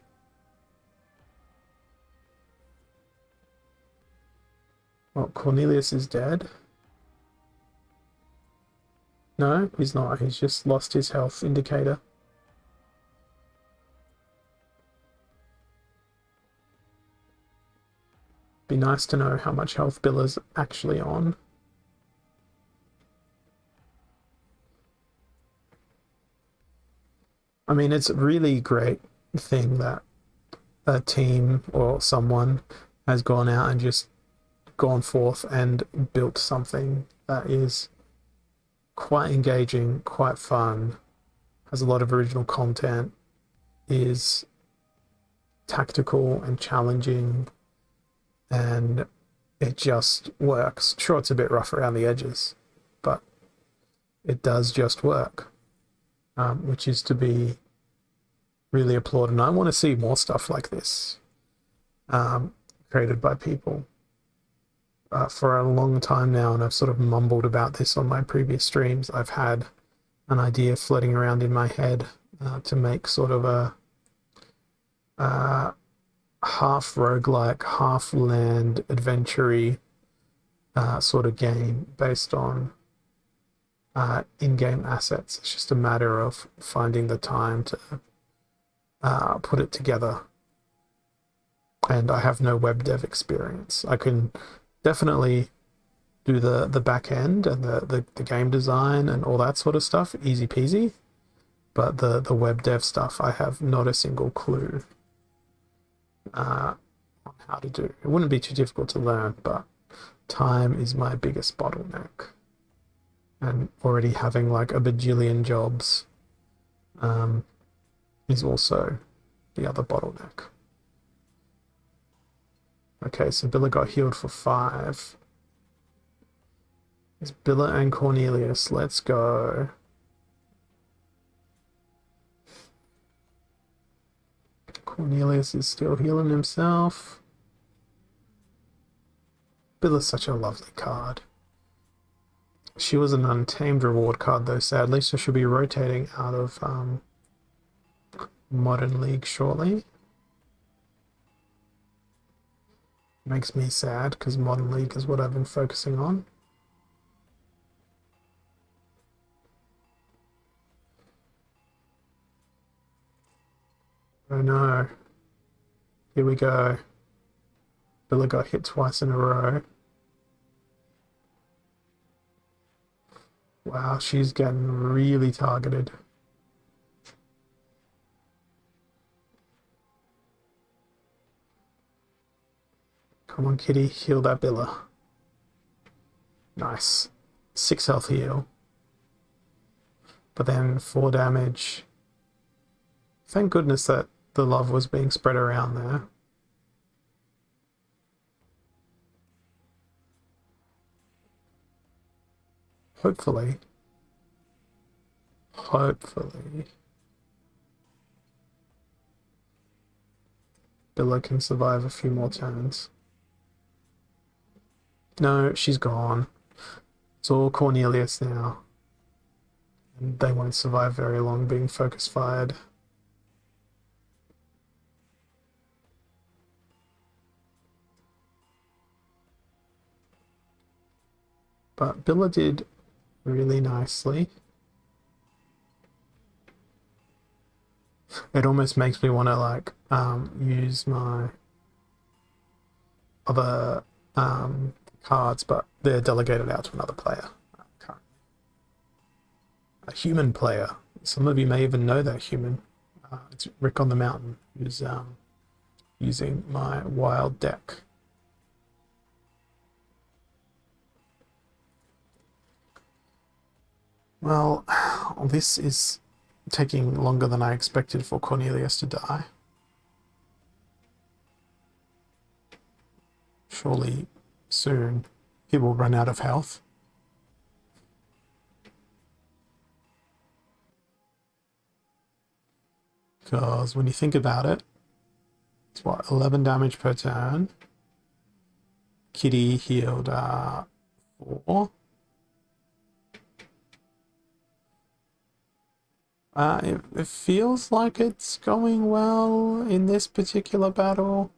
Well, Cornelius is dead. No, he's not. He's just lost his health indicator. Be nice to know how much health Billa's actually on. I mean, it's a really great thing that a team or someone has gone out and just gone forth and built something that is quite engaging, quite fun, has a lot of original content, is tactical and challenging, and it just works. Sure, it's a bit rough around the edges, but it does just work, which is to be really applauded. And I want to see more stuff like this created by people. For a long time now, and I've sort of mumbled about this on my previous streams. I've had an idea floating around in my head to make sort of a half roguelike, half land adventure-y sort of game based on in-game assets. It's just a matter of finding the time to put it together. And I have no web dev experience. I can definitely do the back end and the game design and all that sort of stuff, easy peasy. But the web dev stuff, I have not a single clue on how to do. It wouldn't be too difficult to learn, but time is my biggest bottleneck. And already having like a bajillion jobs is also the other bottleneck. Okay, so Billa got healed for 5. It's Billa and Cornelius. Let's go. Cornelius is still healing himself. Billa's such a lovely card. She was an untamed reward card though, sadly, so she'll be rotating out of Modern League shortly. Makes me sad because Modern League is what I've been focusing on. Oh no. Here we go. Billa got hit twice in a row. Wow, she's getting really targeted. Come on, kitty, heal that Billa. Nice. 6 health heal. But then 4 damage. Thank goodness that the love was being spread around there. Hopefully. Billa can survive a few more turns. No, she's gone. It's all Cornelius now. And they won't survive very long being focus fired. But Billa did really nicely. It almost makes me want to like use my other cards, but they're delegated out to another player. A human player. Some of you may even know that human. It's Rick on the Mountain, who's using my wild deck. Well, this is taking longer than I expected for Cornelius to die. Surely soon he will run out of health. Because when you think about it, it's what, 11 damage per turn. Kitty healed 4. It feels like it's going well in this particular battle.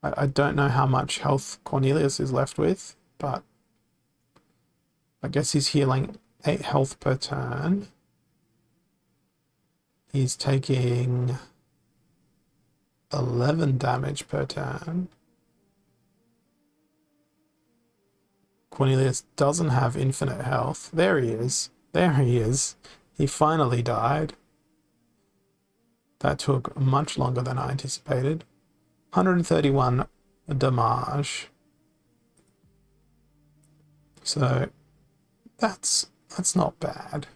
I don't know how much health Cornelius is left with, but I guess he's healing 8 health per turn. He's taking 11 damage per turn. Cornelius doesn't have infinite health. There he is. There he is. He finally died. That took much longer than I anticipated. 131 damage. So that's not bad.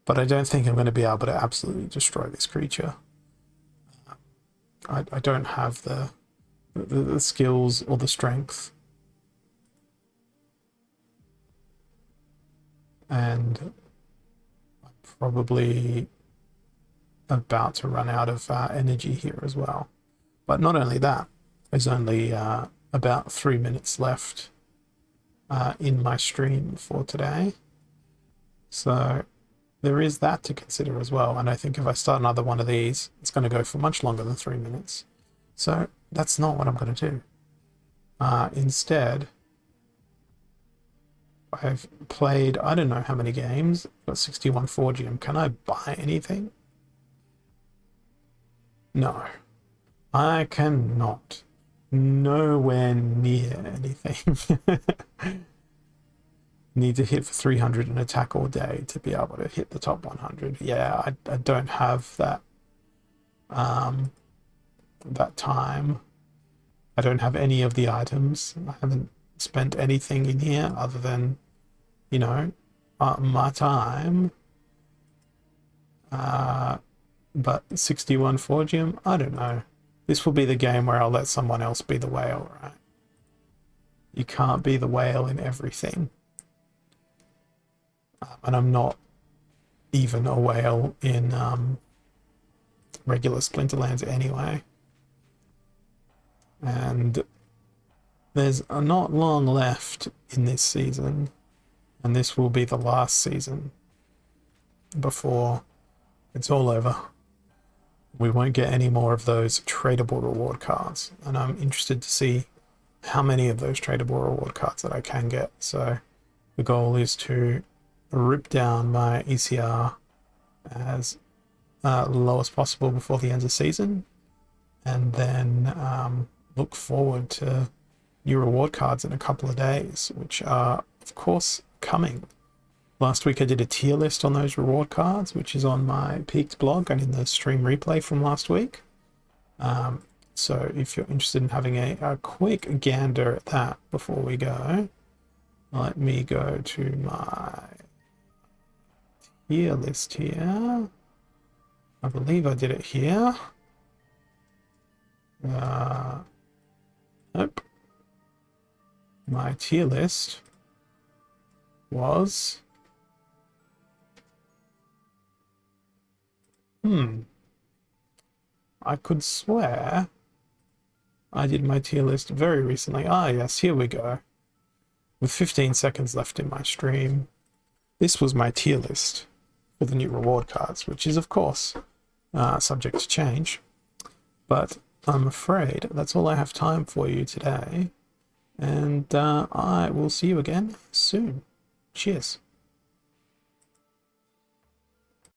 But I don't think I'm going to be able to absolutely destroy this creature. I don't have the skills or the strength. And I'm probably about to run out of energy here as well. But not only that, there's only about 3 minutes left in my stream for today. So there is that to consider as well. And I think if I start another one of these, it's going to go for much longer than 3 minutes. So that's not what I'm going to do. Instead, I've played, I don't know how many games, got 61 Forgium. Can I buy anything? No, I cannot. Nowhere near anything. Need to hit for 300 and attack all day to be able to hit the top 100. Yeah, I don't have that that time. I don't have any of the items. I haven't spent anything in here other than, you know, my time. But 61 Forgium, I don't know. This will be the game where I'll let someone else be the whale, right? You can't be the whale in everything. And I'm not even a whale in regular Splinterlands anyway. And there's not long left in this season, and this will be the last season before it's all over. We won't get any more of those tradable reward cards, and I'm interested to see how many of those tradable reward cards that I can get. So the goal is to rip down my ECR as low as possible before the end of the season, and then look forward to new reward cards in a couple of days, which are, of course, coming. Last week I did a tier list on those reward cards, which is on my Peaked blog and in the stream replay from last week. So if you're interested in having a quick gander at that before we go, let me go to my tier list here. I believe I did it here. Nope. My tier list was... I could swear I did my tier list very recently. Ah, yes, here we go. With 15 seconds left in my stream, this was my tier list for the new reward cards, which is, of course, subject to change. But I'm afraid that's all I have time for you today. and I will see you again soon. Cheers.